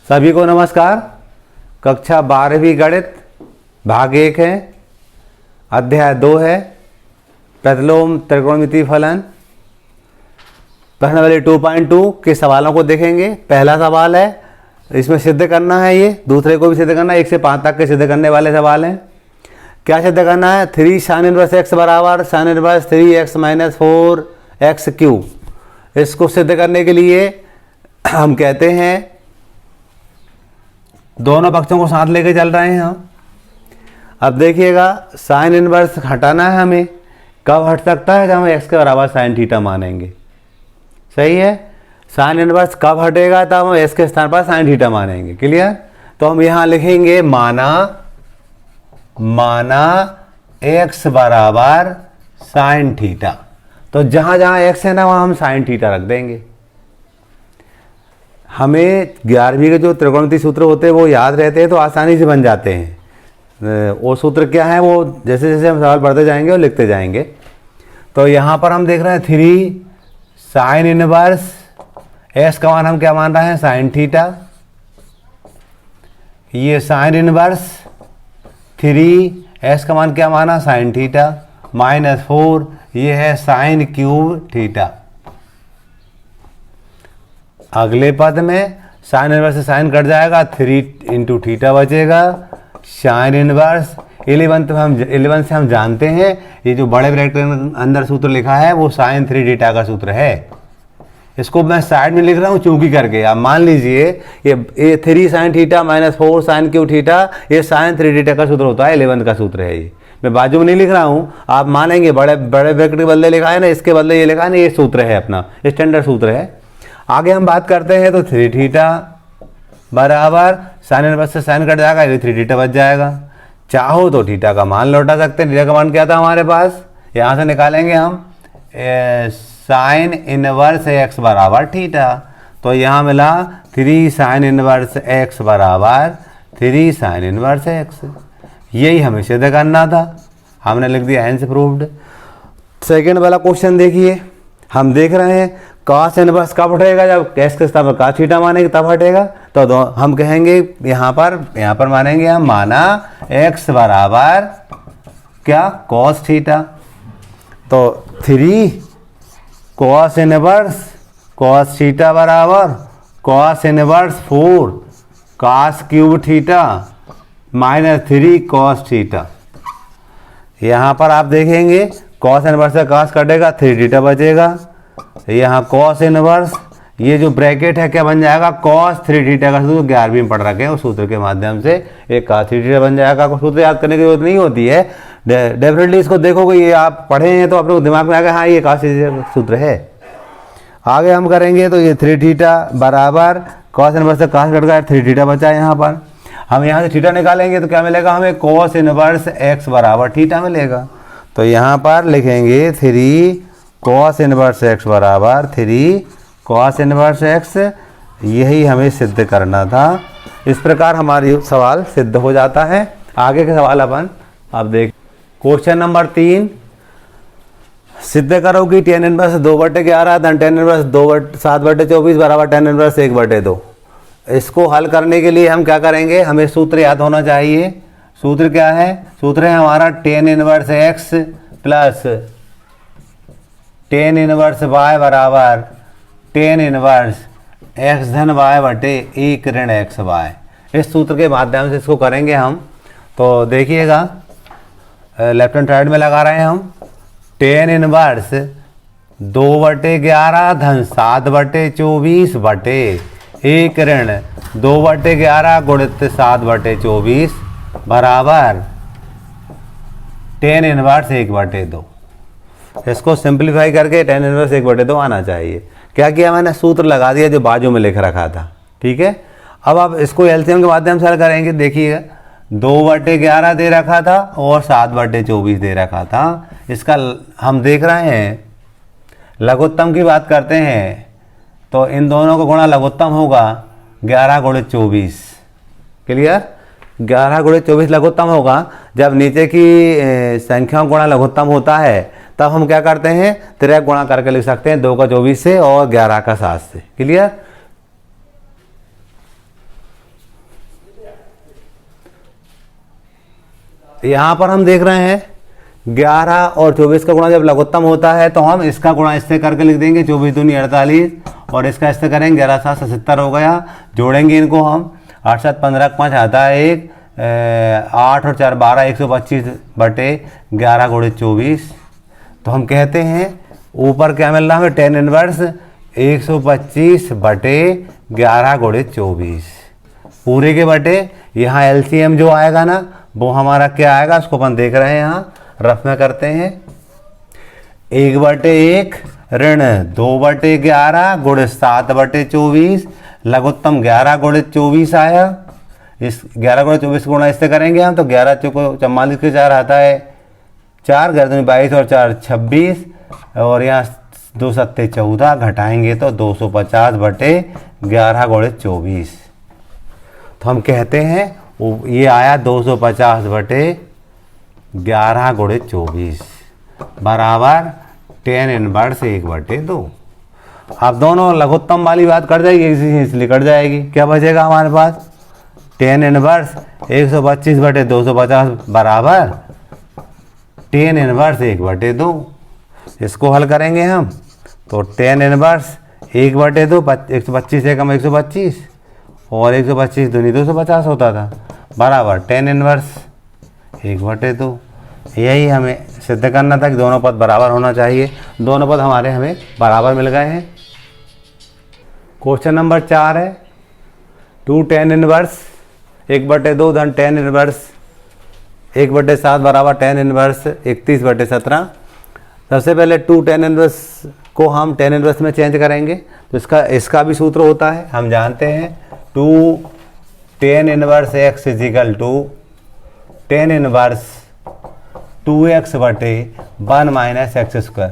सभी को नमस्कार। कक्षा 12वीं गणित भाग 1 है, अध्याय 2 है प्रतिलोम त्रिकोणमितीय फलन। प्रश्न वाले 2.2 के सवालों को देखेंगे। पहला सवाल है, इसमें सिद्ध करना है, ये दूसरे को भी सिद्ध करना है। 1 से 5 तक के सिद्ध करने वाले सवाल हैं। क्या सिद्ध करना है? 3 sin इनवर्स x बराबर sin inverse 3x minus 4x cube. इसको सिद्ध करने के लिए हम कहते हैं दोनों पक्षों को साथ लेके चल रहे हैं हम। अब देखिएगा, साइन इनवर्स हटाना है हमें। कब हट सकता है? जब हम x के बराबर साइन थीटा मानेंगे। सही है। साइन इनवर्स कब हटेगा? तब हम x के स्थान पर साइन थीटा मानेंगे। क्लियर? तो हम यहाँ लिखेंगे माना x बराबर साइन थीटा। तो जहाँ जहाँ x है ना, वहाँ हम साइन थीटा रख देंगे। हमें 11वीं के जो त्रिकोणमितीय सूत्र होते हैं वो याद रहते हैं, तो आसानी से बन जाते हैं। वो सूत्र क्या है, वो जैसे जैसे हम सवाल पढ़ते जाएंगे और लिखते जाएंगे। तो यहाँ पर हम देख रहे हैं 3 साइन इनवर्स x का मान हम क्या मान रहे हैं? Sine theta. ये साइन इनवर्स 3 x का मान क्या माना? साइन थीटा माइनस 4, ये है साइन क्यूब थीटा। अगले पद में साइन इनवर्स से साइन कट जाएगा, 3 इंटू थीटा बचेगा। साइन इनवर्स 11 से हम जानते हैं, ये जो बड़े ब्रैकेट के अंदर सूत्र लिखा है वो साइन 3 थीटा का सूत्र है। इसको मैं साइड में लिख रहा हूँ चूंकि करके। आप मान लीजिए ये 3 sine theta minus 4 sine cube theta, ये साइन 3 थीटा का सूत्र होता है, 11 का सूत्र है। ये मैं बाजू में नहीं लिख रहा हूँ, आप मानेंगे बड़े ब्रैकेट के बदले लिखा है ना, इसके बदले ये लिखा है ना, ये सूत्र है अपना, स्टैंडर्ड सूत्र है। आगे हम बात करते हैं तो 3 थीटा बराबर साइन इनवर्स से साइन कट जाएगा, ये 3 थीटा बच जाएगा। चाहो तो थीटा का मान लौटा सकते हैं। थीटा का मान क्या था हमारे पास? यहाँ से निकालेंगे हम साइन इनवर्स x बराबर थीटा। तो यहाँ मिला 3 साइन इनवर्स x बराबर 3 साइन इनवर्स x। यही हमें सिद्ध करना था, हमने लिख दिया हेंस प्रूव्ड। सेकेंड वाला क्वेश्चन देखिए, हम देख रहे हैं कॉस इनवर्स कब हटेगा? जब x के स्थान पर cos थीटा मानेंगे तब हटेगा। तो हम कहेंगे यहाँ पर मानेंगे हम माना x बराबर क्या? cos theta. तो 3 cos इनवर्स cos थीटा बराबर cos inverse 4 cos cube theta minus 3 cos theta. यहाँ पर आप देखेंगे cos इनवर्स से cos कटेगा, 3 थीटा बचेगा। यहाँ cos इनवर्स, ये जो ब्रैकेट है क्या बन जाएगा? cos 3 थीटा का सूत्र 11वीं में पढ़ रखे हैं, उस सूत्र के माध्यम से एक cos 3 थीटा बन जाएगा। सूत्र याद करने की जरूरत नहीं होती है, डेफिनेटली इसको देखोगे, ये आप पढ़े हैं तो अपने दिमाग में आ गया, हाँ ये cos 3 थीटा का सूत्र है। आगे हम करेंगे तो ये 3 थीटा बराबर cos इनवर्स से cos कट गया, 3 थीटा बचा। यहाँ पर हम यहाँ से थीटा निकालेंगे तो क्या मिलेगा हमें? cos इनवर्स x बराबर थीटा मिलेगा। तो यहाँ पर लिखेंगे 3 cos इनवर्स x बराबर 3 cos इनवर्स x। यही हमें सिद्ध करना था। इस प्रकार हमारी सवाल सिद्ध हो जाता है। आगे के सवाल अपन आप देख। क्वेश्चन नंबर 3, सिद्ध करो कि tan इनवर्स 2/11 tan इनवर्स 7/24 बराबर tan इनवर्स 1/2। इसको हल करने के लिए हम क्या करेंगे? हमें सूत्र याद होना चाहिए। सूत्र क्या है? सूत्र है हमारा tan inverse x plus tan inverse y बराबर tan इनवर्स x धन y बटे 1 ऋण x y। इस सूत्र के माध्यम से इसको करेंगे हम। तो देखिएगा, लेफ्ट हैंड साइड में लगा रहे हैं हम tan इनवर्स 2/11 धन 7/24 बटे 1 ऋण 2/11 गुणित 7/24 बराबर tan इनवर्स 1/2। इसको सिंप्लीफाई करके tan इनवर्स 1/2 आना चाहिए। क्या किया मैंने? सूत्र लगा दिया जो बाजू में लिख रखा था। ठीक है। अब आप इसको एलसीएम के माध्यम से हल करेंगे। देखिएगा, 2/11 दे रखा था और 7/24 दे रखा था। इसका हम देख रहे हैं लघुत्तम की बात करते हैं तो इन दोनों को गुणा लघुत्तम होगा 11 गुणित 24। क्लियर? 11 गुणित 24 लघुत्तम होगा। जब नीचे की संख्याओं गुणा लघुत्तम होता है तब हम क्या करते हैं? तिरक गुणा करके लिख सकते हैं, 2 का 24 से और 11 का 7 से। क्लियर? यहाँ पर हम देख रहे हैं 11 और 24 का गुणा जब लघुत्तम होता है तो हम इसका गुणा इससे करके लिख देंगे, 24 दूनी 48 और इसका इससे करेंगे 11 7 77 हो गया। जोड़ेंगे इनको हम, 8 7 15 5 आता है 1, 8 और 4 12, 125 बटे 11 गुणे 24। तो हम कहते हैं ऊपर क्या मिल रहा है हमें, tan इनवर्स 125 बटे 11 गुणे 24 पूरे के बटे। यहाँ LCM जो आएगा ना वो हमारा क्या आएगा, उसको अपन देख रहे हैं, यहाँ रफ में करते हैं। 1/1 ऋण 2/11 गुणे 7/24 लघुत्तम 11 गुणे 24 आया। इस 11 गुणे 24 गुणा इससे करेंगे हम तो 11 चौको 44 के 4 आता है 4, 11 22 और 4 26 और यहाँ 2 7 14 घटाएंगे तो 250 बटे 11 गुणे 24। तो हम कहते हैं ये आया 250 बटे 11 गुणे 24 बराबर tan इनवर्स 1/2। अब दोनों लघुत्तम वाली बात कट जाएगी, इसलिए कट जाएगी। क्या बचेगा हमारे पास, tan इनवर्स 125 बटे 250 बराबर tan इनवर्स 1/2। इसको हल करेंगे हम तो tan इनवर्स 1/2, 125 से कम 125 और 125 दूनी 250 होता था बराबर tan इनवर्स 1/2। यही हमें सिद्ध करना था कि दोनों पद बराबर होना चाहिए। दोनों पद हमारे हमें बराबर मिल गए हैं। क्वेश्चन नंबर 4 है 2 tan इनवर्स 1/2 धन tan इनवर्स 1/7 बराबर tan इनवर्स 31/17। सबसे पहले 2 tan इनवर्स को हम tan इनवर्स में चेंज करेंगे तो इसका भी सूत्र होता है, हम जानते हैं 2 tan inverse x equal to tan inverse 2x बटे 1 माइनस x²।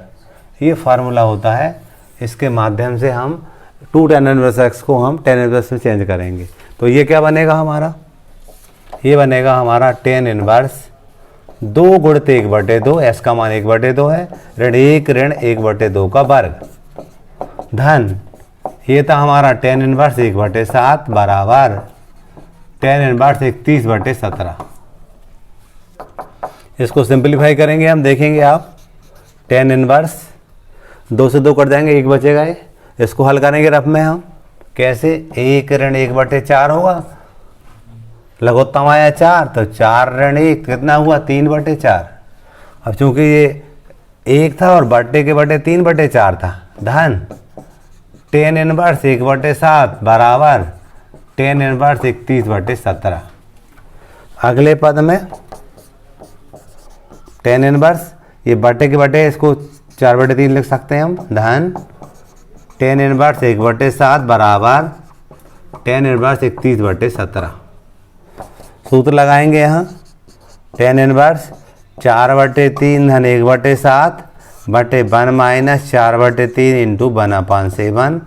ये फार्मूला होता है, इसके माध्यम से हम 2 tan इनवर्स x को हम tan इनवर्स में चेंज करेंगे। तो ये क्या बनेगा हमारा, ये बनेगा हमारा tan इनवर्स 2 गुणित 1/2, s का मान 1/2 है, ऋण 1 ऋण 1/2 का वर्ग धन ये था हमारा tan इनवर्स 1/7 बराबर tan इनवर्स 31/17। इसको सिंपलीफाई करेंगे हम, देखेंगे आप tan इनवर्स 2 से 2 कट जाएंगे, 1 बचेगा ये। इसको हल करेंगे रफ में हम, कैसे, 1 ऋण 1/4 होगा, लघुत्तम आया 4 तो 4 ऋण 1 कितना हुआ 3/4। अब चूंकि ये 1 था और बटे के बटे 3/4 था धन tan इनवर्स 1/7 बराबर tan इनवर्स 31/17। अगले पद में tan इनवर्स ये बटे के बटे इसको 4/3 लिख सकते हैं हम धन tan इनवर्स 1/7 बराबर tan इनवर्स 31/17। सूत्र लगाएंगे यहाँ, tan इनवर्स 4/3 धन 1/7 बटे 1 minus 4/3 into 1/7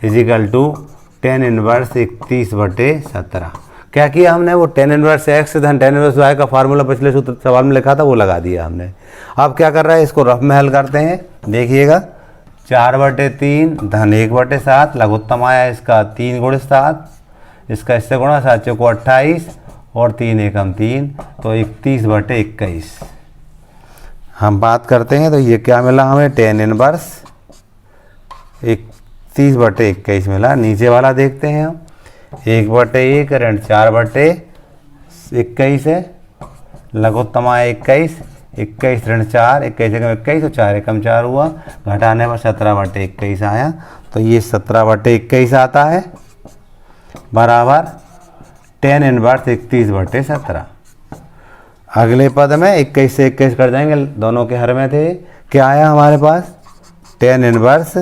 equal to tan inverse 31/17। क्या किया हमने, वो tan इनवर्स x धन tan इनवर्स y का फार्मूला पिछले सूत्र सवाल में लिखा था वो लगा दिया हमने। अब क्या कर रहा है, इसको रफ में हल करते हैं। देखिएगा 4/3 धन 1/7 लघुत्तम आया इसका 3 गुणे 7, इसका इससे गुणा 7 चौको 28 और 3 एकम 3 तो 31/21। हम बात करते हैं तो ये क्या मिला हमें, tan इनवर्स 31/21 मिला। नीचे वाला देखते हैं हम, 1/1 ऋण 4/21 है, लघुत्तम आया 21, 21 ऋण 4, 21 एकम 21 और 4 एकम 4 हुआ, घटाने पर 17/21 आया। तो ये 17/21 आता है बराबर tan इनवर्स 31/17। अगले पद में 21 से 21 कर जाएंगे, दोनों के हर में थे। क्या आया हमारे पास, tan इनवर्स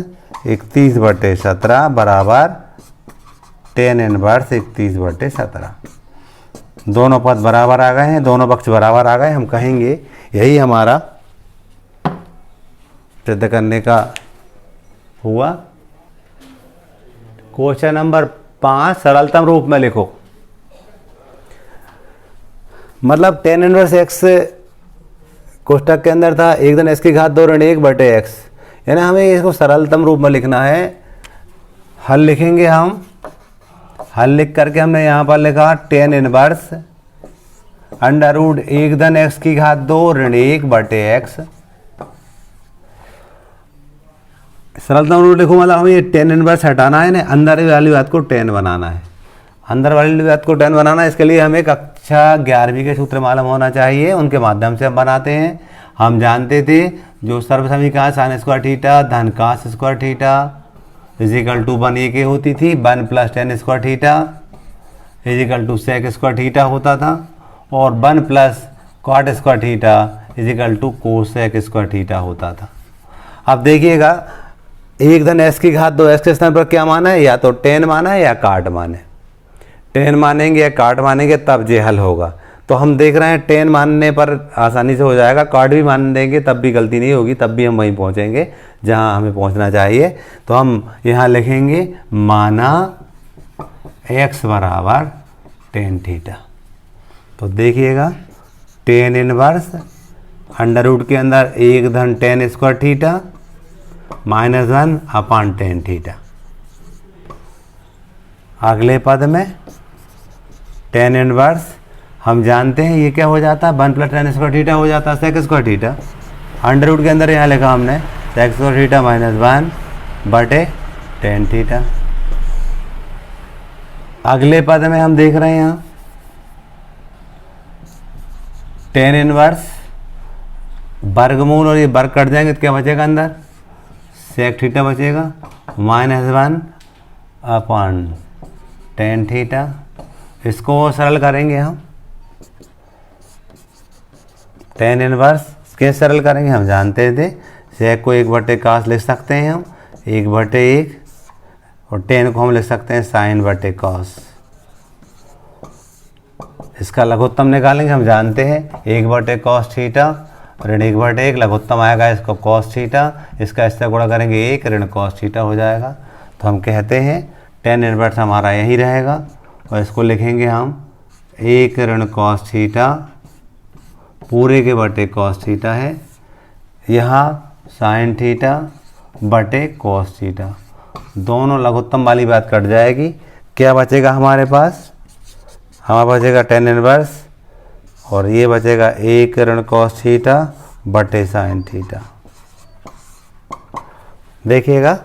31/17 बराबर tan इनवर्स 31/17। दोनों पद बराबर आ गए हैं, दोनों पक्ष बराबर आ गए। हम कहेंगे यही हमारा सिद्ध करने का हुआ। क्वेश्चन नंबर 5 सरलतम रूप में लिखो। मतलब tan इनवर्स x कोष्टक के अंदर था 1 धन s की घात 2 ऋण 1/x, यानी हमें इसको सरलतम रूप में लिखना है। हल लिखेंगे हम, हल लिख करके हमने यहाँ पर लिखा tan इनवर्स अंडर रूट 1 धन एक्स की घात 2 ऋण 1 बटे एक्स। सरलता रूट लिखो, मतलब हमें ये टेन इनवर्स हटाना है ना, अंदर वाली बात को टेन बनाना है, अंदर वाली बात को टेन बनाना है। इसके लिए हमें कक्षा 11वीं के सूत्र मालूम होना चाहिए, उनके माध्यम से हम बनाते हैं। हम जानते थे जो सर्व समीकरण साइन स्क्वायर थीटा धन cos square theta equal to 1 a के होती थी, 1 plus tan square theta equal to sec square theta होता था, और 1 plus cot square theta equal to cosec square theta होता था। अब देखिएगा 1 धन एस की घात 2 एस के स्थान पर क्या माना है, या तो टेन माना है या काट माने, टेन मानेंगे या काट मानेंगे तब ये हल होगा। तो हम देख रहे हैं टेन मानने पर आसानी से हो जाएगा, काट भी मान देंगे तब भी गलती नहीं होगी, तब भी हम वहीं पहुंचेंगे जहां हमें पहुंचना चाहिए। तो हम यहाँ लिखेंगे माना x बराबर टेन थीटा। तो देखिएगा टेन इनवर्स अंडर रूट के अंदर 1 धन टेन स्क्वायर थीटा माइनस 1 अपान टेन थीटा। अगले पद में टेन इनवर्स हम जानते हैं ये क्या हो जाता है, 1 प्लस टेन स्क्वायर थीटा हो जाता है sec square theta. Under root के अंदर यहाँ लिखा हमने सेक स्क्वायर थीटा माइनस 1 बटे टेन थीटा। अगले पद में हम देख रहे हैं यहाँ टेन इनवर्स वर्गमूल और ये वर्ग कट जाएंगे तो क्या बचेगा, अंदर सेक थीटा बचेगा माइनस 1 अपॉन टेन थीटा। इसको सरल करेंगे हम, टेन इनवर्स कैसे सरल करेंगे, हम जानते थे सेक को 1 बटे कास लिख सकते हैं हम 1 बटे 1, और टेन को हम लिख सकते हैं साइन बटे कॉस। इसका लघुत्तम निकालेंगे, हम जानते हैं 1 बटे कॉस थीटा ऋण 1 बटे 1 लघुत्तम आएगा इसको कॉस थीटा, इसका इससे गुणा करेंगे 1 ऋण कॉस थीटा हो जाएगा। तो हम कहते हैं टेन इनवर्स हमारा यही रहेगा, और इसको लिखेंगे हम 1 ऋण कॉस थीटा पूरे के बटे कॉस थीटा है, यहाँ साइन थीटा बटे कॉस थीटा। दोनों लघुत्तम वाली बात कट जाएगी, क्या बचेगा हमारे पास, हमारा बचेगा टेन इनवर्स और ये बचेगा 1 ऋण कॉस थीटा बटे साइन थीटा। देखिएगा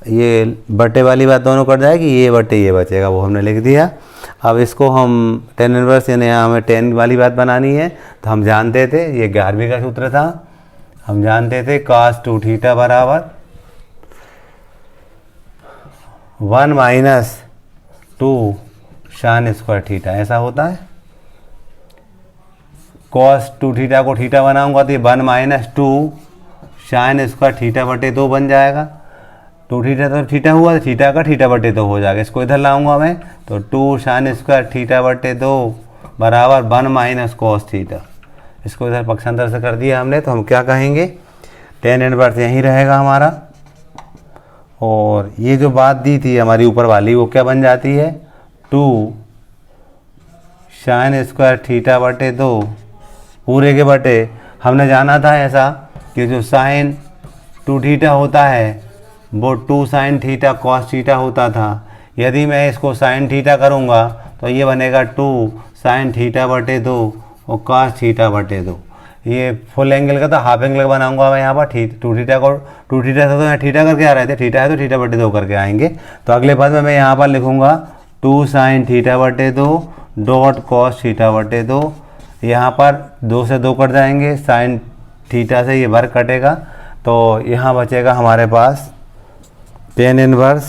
ये बटे वाली बात दोनों कट जाएगी, ये बटे ये बचेगा, वो हमने लिख दिया। अब इसको हम टेन इनवर्स यानी हमें टेन वाली बात बनानी है, तो हम जानते थे ये 11वीं का सूत्र था, हम जानते थे cos 2 थीटा बराबर 1 माइनस 2 साइन स्क्वायर थीटा, ऐसा होता है। cos 2 थीटा को थीटा बनाऊंगा तो ये 1 माइनस 2 साइन स्क्वायर थीटा बटे 2 बन जाएगा। 2 थीटा तो थीटा हुआ, तो थीटा का थीटा बटे 2 हो जाएगा। इसको इधर लाऊंगा मैं तो 2 साइन स्क्वायर थीटा बटे 2 बराबर 1 माइनस कॉस थीटा। इसको इधर पक्षांतर से कर दिया हमने, तो हम क्या कहेंगे टेन इनवर्स यहीं रहेगा हमारा, और ये जो बात दी थी हमारी ऊपर वाली वो क्या बन जाती है 2 साइन स्क्वायर थीटा बटे 2 पूरे के बटे, हमने जाना था ऐसा कि जो साइन 2 थीटा होता है वो 2 साइन थीटा कॉस थीटा होता था। यदि मैं इसको साइन थीटा करूँगा तो ये बनेगा 2 साइन थीटा बटे 2 और कॉस थीटा बटे 2। ये फुल एंगल का तो हाफ एंगल बनाऊंगा मैं यहाँ पर 2 थीटा को 2 थीटा था तो यहाँ थीटा करके आ रहे थे, थीटा है तो थीटा बटे 2 करके आएंगे। तो अगले पद में मैं यहाँ पर लिखूँगा 2 साइन थीटा बटे 2 डॉट कॉस थीटा बटे 2। यहाँ पर 2 से 2 कट जाएंगे, साइन थीटा से ये वर्ग कटेगा, तो यहाँ बचेगा हमारे पास टेन इनवर्स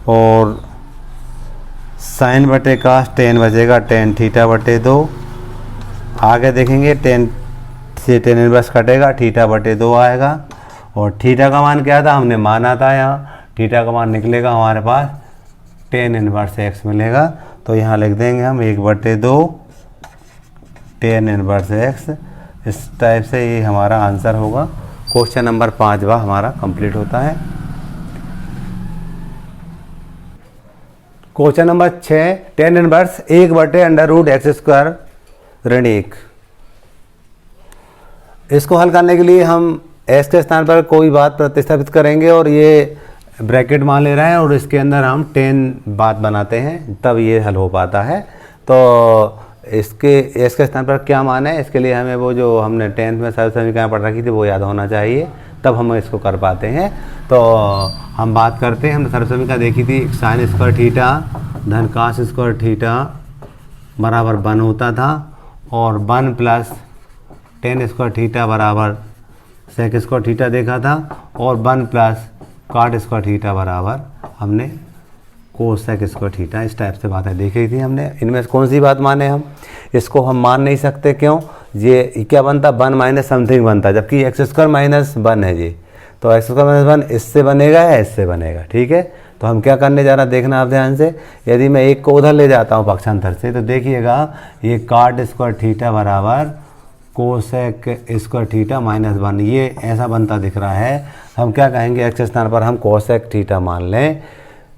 और साइन बटे कास टेन बचेगा टेन थीटा बटे 2। आगे देखेंगे टेन से टेन इनवर्स कटेगा, थीटा बटे 2 आएगा, और थीटा का मान क्या था हमने माना था, यहाँ थीटा का मान निकलेगा हमारे पास टेन इनवर्स एक्स मिलेगा। तो यहाँ लिख देंगे हम 1 बटे 2 टेन इनवर्स एक्स। इस टाइप से ये हमारा आंसर होगा। क्वेश्चन नंबर 5वां हमारा कंप्लीट होता है। क्वेश्चन नंबर 6 टेन इनवर्स 1 बटे अंडर रूट एक्स स्क्वायर ऋण 1। इसको हल करने के लिए हम एस के स्थान पर कोई बात प्रतिस्थापित करेंगे और ये ब्रैकेट मान ले रहे हैं और इसके अंदर हम 10 बात बनाते हैं, तब ये हल हो पाता है। तो इसके एस के स्थान पर क्या मान है, इसके लिए हमें वो जो हमने 10th में सरल समीकरण पढ़ रखी थी वो याद होना चाहिए, तब हम इसको कर पाते हैं। तो हम बात करते हैं, हमने सरल समीकरण देखी थी साइन स्क्वायर थीटा धन कास स्क्वायर थीटा बराबर 1 होता था, और 1 प्लस टेन स्क्वायर थीटा बराबर सेक स्क्वायर थीटा देखा था, और 1 प्लस काट स्क्वायर थीटा बराबर हमने कोसेक स्क्वायर थीटा, इस टाइप से बातें देखी थी हमने। इनमें से कौन सी बात माने हम, इसको हम मान नहीं सकते, क्यों, ये क्या बनता 1 माइनस समथिंग बनता, जबकि एक्स स्क्वायर माइनस 1 है जी, तो एक्स स्क्वायर माइनस 1 इससे बनेगा या इससे बनेगा, ठीक है। तो हम क्या करने जा रहा देखना आप ध्यान से, यदि मैं एक को उधर ले जाता हूँ पक्षांतर से, तो देखिएगा ये काट स्क्वायर थीटा बराबर कोसेक स्क्वायर थीटा माइनस 1, ये ऐसा बनता दिख रहा है। हम क्या कहेंगे, एक्स स्थान पर हम कोसेक थीटा मान लें,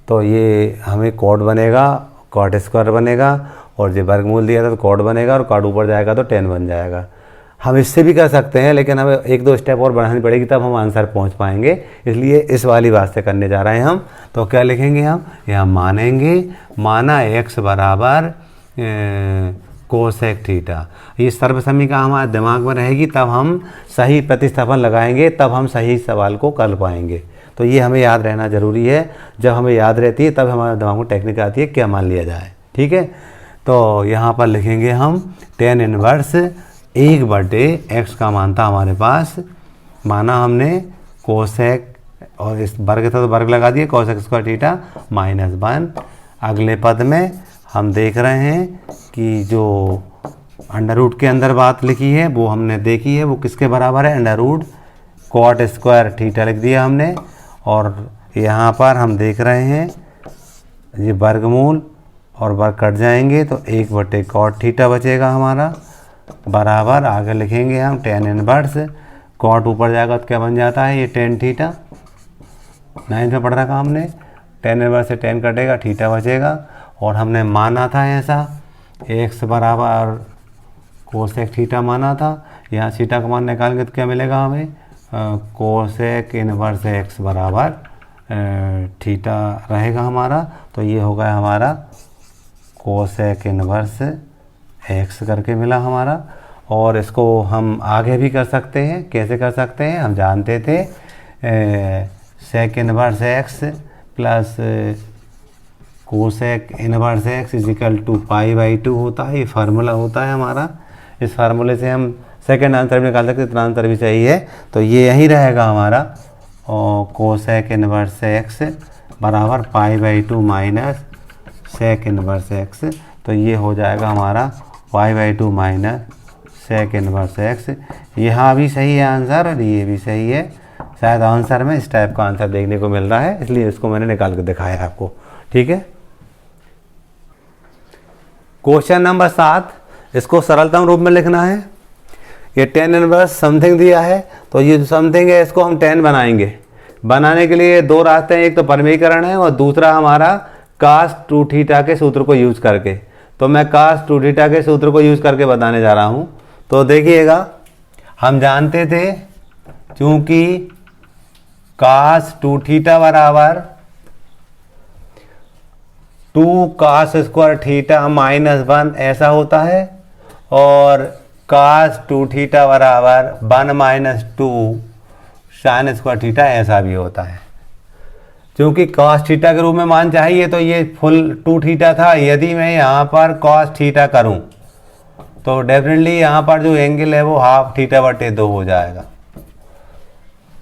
तो ये हमें कॉट बनेगा, कॉट स्क्वायर बनेगा, और जो वर्गमूल दिया था तो कॉट बनेगा, और कॉट ऊपर जाएगा तो 10 बन जाएगा। हम इससे भी कर सकते हैं, लेकिन हमें 1-2 स्टेप और बढ़ानी पड़ेगी, तब हम आंसर पहुंच पाएंगे, इसलिए इस वाली बात से करने जा रहे हैं हम। तो क्या लिखेंगे हम, यहाँ मानेंगे, माना x बराबर कोसेक थीटा, ये सर्व समीकरण हमारे दिमाग में रहेगी, तब हम सही प्रतिस्थापन लगाएंगे, तब हम सही सवाल को कर पाएंगे। तो ये हमें याद रहना ज़रूरी है, जब हमें याद रहती है तब हमारे दिमाग में टेक्निक आती है क्या मान लिया जाए, ठीक है। तो यहाँ पर लिखेंगे हम tan इनवर्स 1/x का मान था हमारे पास, माना हमने कोसेक, और इस वर्ग था तो वर्ग लगा दिए, कोसेक स्क्वायर थीटा माइनस 1। अगले पद में हम देख रहे हैं कि जो अंडर रूट के अंदर बात लिखी है वो हमने देखी है, वो किसके बराबर है, under root cot square theta लिख दिया हमने, और यहाँ पर हम देख रहे हैं ये वर्गमूल और वर्ग कट जाएंगे तो 1/कॉट थीटा बचेगा हमारा, बराबर आगे लिखेंगे हम tan इनवर्स, कॉट ऊपर जाएगा तो क्या बन जाता है, ये tan थीटा, 9th में पढ़ रखा हमने, tan इनवर्स से tan कटेगा, थीटा बचेगा, और हमने माना था ऐसा x बराबर कोसेक थीटा माना था, यहाँ थीटा का मान निकालेंगे तो क्या मिलेगा हमें, कोसेक इनवर्स x बराबर थीटा रहेगा हमारा, तो ये हो गया हमारा कोसेक इनवर्स x करके मिला हमारा। और इसको हम आगे भी कर सकते हैं, कैसे कर सकते हैं, हम जानते थे sec inverse x plus cosec inverse x equal to π/2 होता है, ये फार्मूला होता है हमारा। इस फार्मूले से हम सेकेंड आंसर भी निकाल सकते, इतना आंसर भी चाहिए, तो ये यही रहेगा हमारा, और कोसेक इनवर्स x बराबर π/2 माइनस सेक इनवर्स x, तो ये हो जाएगा हमारा π/2 माइनस सेक इनवर्स x। यहाँ भी सही है आंसर और ये भी सही है, शायद आंसर में इस टाइप का आंसर देखने को मिल रहा है, इसलिए इसको मैंने निकाल के दिखाया आपको, ठीक है। क्वेश्चन नंबर 7, इसको सरलतम रूप में लिखना है। ये tan इनवर्स समथिंग दिया है, तो ये जो समथिंग है इसको हम tan बनाएंगे। बनाने के लिए 2 रास्ते हैं, एक तो परमीकरण है और दूसरा हमारा cos 2 थीटा के सूत्र को यूज करके। तो मैं cos 2 थीटा के सूत्र को यूज करके बताने जा रहा हूँ। तो देखिएगा, हम जानते थे चूंकि cos 2 थीटा बराबर 2 cos स्क्वायर थीटा माइनस 1 ऐसा होता है, और cos 2 थीटा बराबर 1 माइनस 2 साइन स्क्वायर थीटा ऐसा भी होता है। क्योंकि cos थीटा के रूप में मान चाहिए तो ये फुल 2 थीटा था, यदि मैं यहाँ पर cos थीटा करूँ तो डेफिनेटली यहाँ पर जो एंगल है वो हाफ θ/2 हो जाएगा।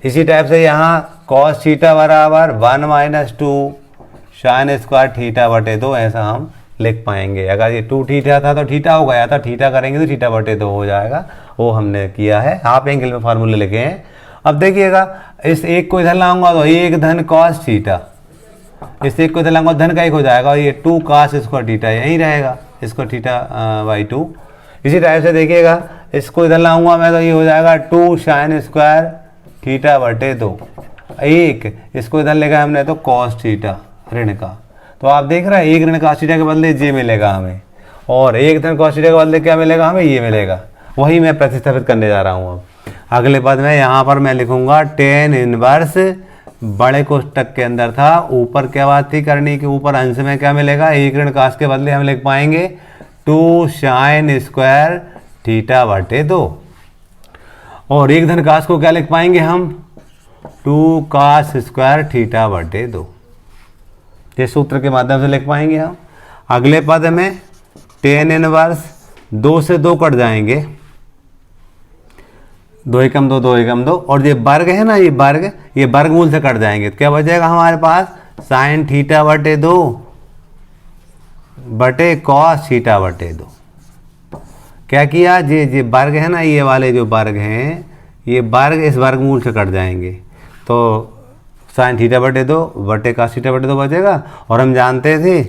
इसी टाइप से यहाँ cos थीटा बराबर 1 माइनस 2 साइन स्क्वायर θ/2 ऐसा हम लिख पाएंगे। अगर ये 2 थीटा था तो थीटा हो गया था, थीटा करेंगे तो θ/2 हो जाएगा, वो हमने किया है, हाफ एंगल में फार्मूले लिखे हैं। अब देखिएगा, इस एक को इधर लाऊंगा तो 1 धन cos थीटा, इस एक को इधर लाऊंगा धन का 1 हो जाएगा, और ये 2 cos स्क्वायर थीटा यही रहेगा, इसको θ/2। इसी टाइप से देखिएगा, इसको इधर लाऊंगा मैं तो ये हो जाएगा 2 साइन स्क्वायर θ/2, एक इसको इधर लेगा हमने तो cos थीटा ऋण का। तो आप देख रहे हैं 1 ऋण cos थीटा के बदले ये मिलेगा हमें, और 1 धन cos थीटा के बदले क्या मिलेगा हमें, ये मिलेगा। वही मैं प्रतिस्थापित करने जा रहा हूँ। अब अगले पद में यहाँ पर मैं लिखूंगा tan इनवर्स, बड़े कोष्टक के अंदर था, ऊपर क्या बात थी करनी कि ऊपर अंश में क्या मिलेगा, 1 ऋण cos के बदले हम लिख पाएंगे 2 साइन स्क्वायर थीटा बटे 2। और एक धन काश को क्या लिख पाएंगे हम? 2 काश स्क्वायर थीटा बटे 2। ये सूत्र के माध्यम से लिख पाएंगे हम। अगले पद में टेन इनवर्स 2 से 2 कट जाएंगे, 2 एकम 2 2 एकम 2, और ये वर्ग है ना, ये वर्गमूल से कट जाएंगे। तो क्या बचेगा हमारे पास? साइन थीटा बटे 2 बटे कॉस थीटा बटे 2। क्या किया? ये वर्ग है ना, ये वाले जो वर्ग हैं, ये वर्ग इस वर्गमूल से कट जाएंगे, तो साइन थीटा बटे 2 बटे कॉस थीटा बटे 2 बचेगा। और हम जानते थे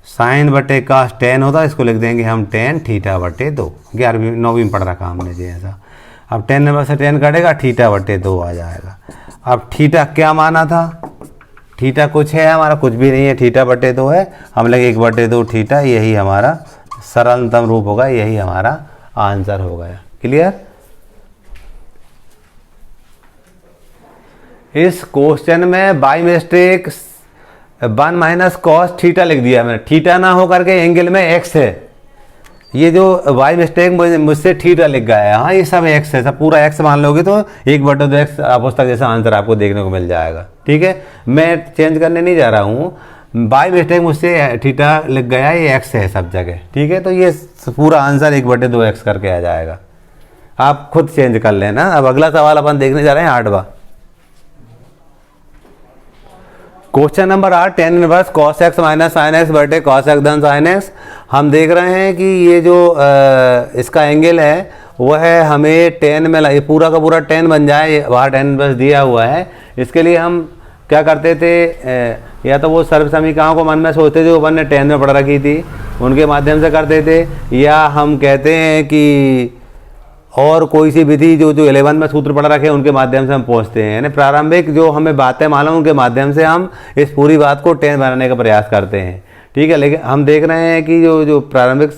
साइन बटे कॉस टेन होता है, इसको लिख देंगे हम टेन थीटा बटे 2। 11वीं 9वीं में पढ़ रखा हमने जी ऐसा। अब टेन नंबर से टेन कटेगा, थीटा बटे 2 आ जाएगा। अब थीटा क्या माना था? थीटा कुछ है हमारा? कुछ भी नहीं है, थीटा बटे 2 है। हम लगे 1 बटे 2 थीटा, यही हमारा सरलतम रूप होगा, यही हमारा आंसर हो गया। क्लियर? इस क्वेश्चन में by mistake 1 minus cos theta लिख दिया मैंने। थीटा ना हो करके एंगल में एक्स है, ये जो बाई मिस्टेक मुझसे थीटा लिख गया है। हाँ, ये सब एक्स है, सब पूरा एक्स मान लोगे तो 1 बटे 2 एक्स पुस्तक जैसा आंसर आपको देखने को मिल जाएगा। ठीक है, मैं चेंज करने नहीं जा रहा हूँ, बाई मिस्टेक मुझसे थीटा लिख गया, ये एक्स है सब जगह। ठीक है, तो ये पूरा आंसर 1 बटे 2 एक्स करके आ जाएगा। आप खुद चेंज कर लेना। अब अगला सवाल अपन देखने जा रहे हैं 8वां। Question number 8, tan inverse cos x minus sine x बटे कॉस एक्स धन साइन एक्स। हम देख रहे हैं कि ये जो इसका एंगल है वो है हमें टेन में, ये पूरा का पूरा टेन बन जाए, वहाँ टेन इनवर्स दिया हुआ है। इसके लिए हम क्या करते थे, या तो वो सर्व समीकरणों को मन में सोचते थे, अपन ने टेन में पढ़ रखी थी, उनके माध्यम से करते थे, या हम कहते हैं कि और कोई सी विधि जो 11 में सूत्र पढ़ रखे उनके माध्यम से हम पहुँचते हैं। यानी प्रारंभिक जो हमें बातें मालूम उनके माध्यम से हम इस पूरी बात को 10 बनाने का प्रयास करते हैं। ठीक है, लेकिन हम देख रहे हैं कि जो प्रारंभिक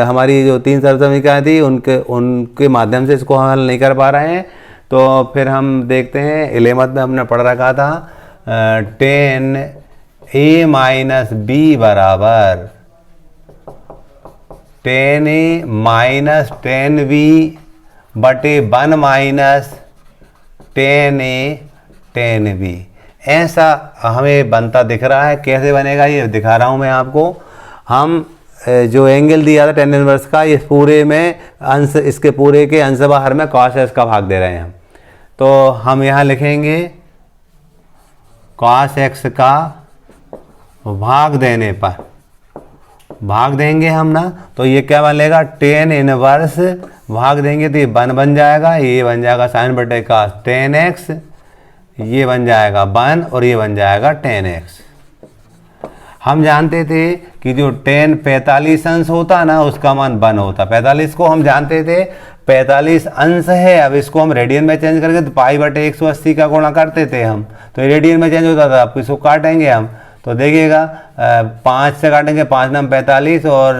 हमारी जो 3 सर्व समीकरण थी उनके माध्यम से इसको हम हल नहीं कर पा रहे हैं। तो फिर हम देखते हैं 11 में हमने पढ़ रखा था 10a माइनस बी बराबर 10a माइनस 10b बटे 1 माइनस 10a 10b। ऐसा हमें बनता दिख रहा है। कैसे बनेगा ये दिखा रहा हूँ मैं आपको। हम जो एंगल दिया था टेन इनवर्स का, इस पूरे में अंश, इसके पूरे के अंश बाहर में कॉस एक्स का भाग दे रहे हैं हम। तो हम यहाँ लिखेंगे कॉस एक्स का भाग देने पर, भाग देंगे हम ना, तो ये क्या बनेगा? टेन इनवर्स भाग देंगे तो ये 1 बन जाएगा, ये बन जाएगा साइन बटे का 10x, ये बन जाएगा 1 और ये बन जाएगा 10x। हम जानते थे कि जो 10 45 अंश होता ना उसका मान 1 होता। 45 को हम जानते थे 45 अंश है। अब इसको हम रेडियन में चेंज करके तो पाई बटे 180 का गुणा करते थे हम, तो रेडियन में चेंज होता था। अब इसको काटेंगे हम तो देखिएगा 5 से काटेंगे, 5 9 45 और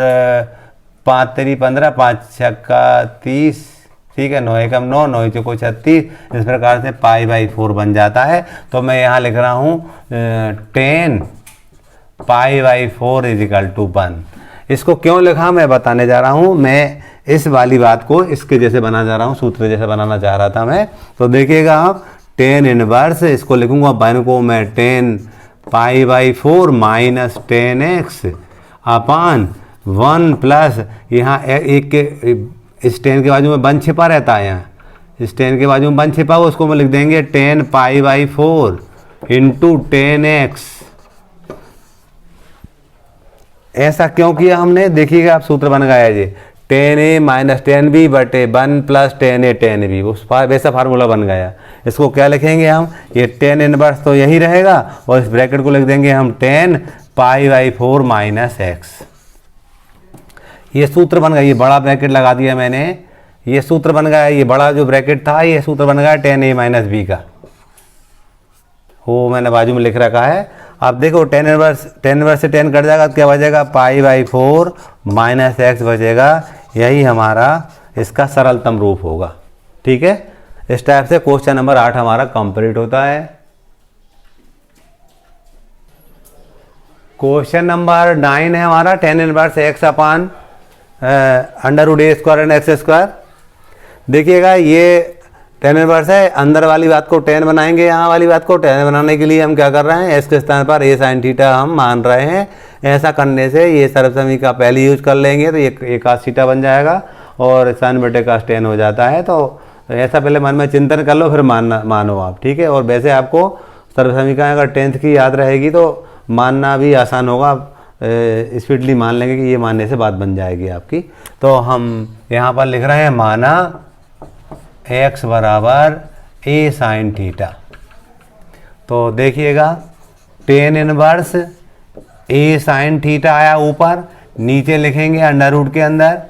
5 3 15, 5 छक्का 30। ठीक है, 9 एकम 9, 9 चौको 36। इस प्रकार से पाई बाई 4 बन जाता है। तो मैं यहाँ लिख रहा हूँ 10 पाई बाई 4 इजिकल टू 1। इसको क्यों लिखा मैं बताने जा रहा हूँ। मैं इस वाली बात को इसके जैसे बना जा रहा हूँ, सूत्र जैसे बनाना चाह रहा था मैं। तो देखिएगा आप 10 इनवर्स, इसको लिखूंगा 1 को मैं 10 pi by 4 minus 10x upon 1 plus, यहाँ एक के इस 10 के बाजू में 1 छिपा रहता है, यहाँ इस 10 के बाजू में 1 छिपा हुआ, उसको मैं लिख देंगे 10 पाई बाई 4 इंटू 10x। ऐसा क्यों किया हमने? देखिएगा आप, सूत्र बन गया जी 10a माइनस 10b बटे 1 प्लस 10a 10b, उस वैसा फार्मूला बन गया। इसको क्या लिखेंगे हम? ये 10 इनवर्स तो यही रहेगा और इस ब्रैकेट को लिख देंगे हम 10 पाई बाई 4 माइनस x। ये सूत्र बन गया, ये बड़ा ब्रैकेट लगा दिया मैंने, ये सूत्र बन गया। ये बड़ा जो ब्रैकेट था ये सूत्र बन गया 10a माइनस b का, वो मैंने बाजू में लिख रखा है। अब देखो 10 इनवर्स से 10 कट जाएगा तो क्या बचेगा? पाई बाई 4 माइनस एक्स बचेगा। यही हमारा इसका सरलतम रूप होगा। ठीक है, इस टाइप से क्वेश्चन नंबर 8 हमारा कंप्लीट होता है। क्वेश्चन नंबर 9 है हमारा, tan inverse x upon under root a square and x square. देखिएगा ये टेन इनवर्स है, अंदर वाली बात को टेन बनाएंगे, यहाँ वाली बात को टेन बनाने के लिए हम क्या कर रहे हैं, एस के स्थान पर ए साइन थीटा हम मान रहे हैं। ऐसा करने से ये सर्वसमी का पहले यूज कर लेंगे तो ये कास थीटा बन जाएगा और साइन बटे कास टेन हो जाता है। तो ऐसा पहले मन में चिंतन कर लो, फिर मानो आप, ठीक है। और वैसे आपको सर्वसमीकरण अगर 10th की याद रहेगी तो मानना भी आसान होगा, स्पीडली मान लेंगे कि ये मानने से बात बन जाएगी आपकी। तो हम यहाँ पर लिख रहे हैं माना x बराबर ए साइन थीटा। तो देखिएगा tan inverse a sine theta आया ऊपर, नीचे लिखेंगे अंडर रूट के अंदर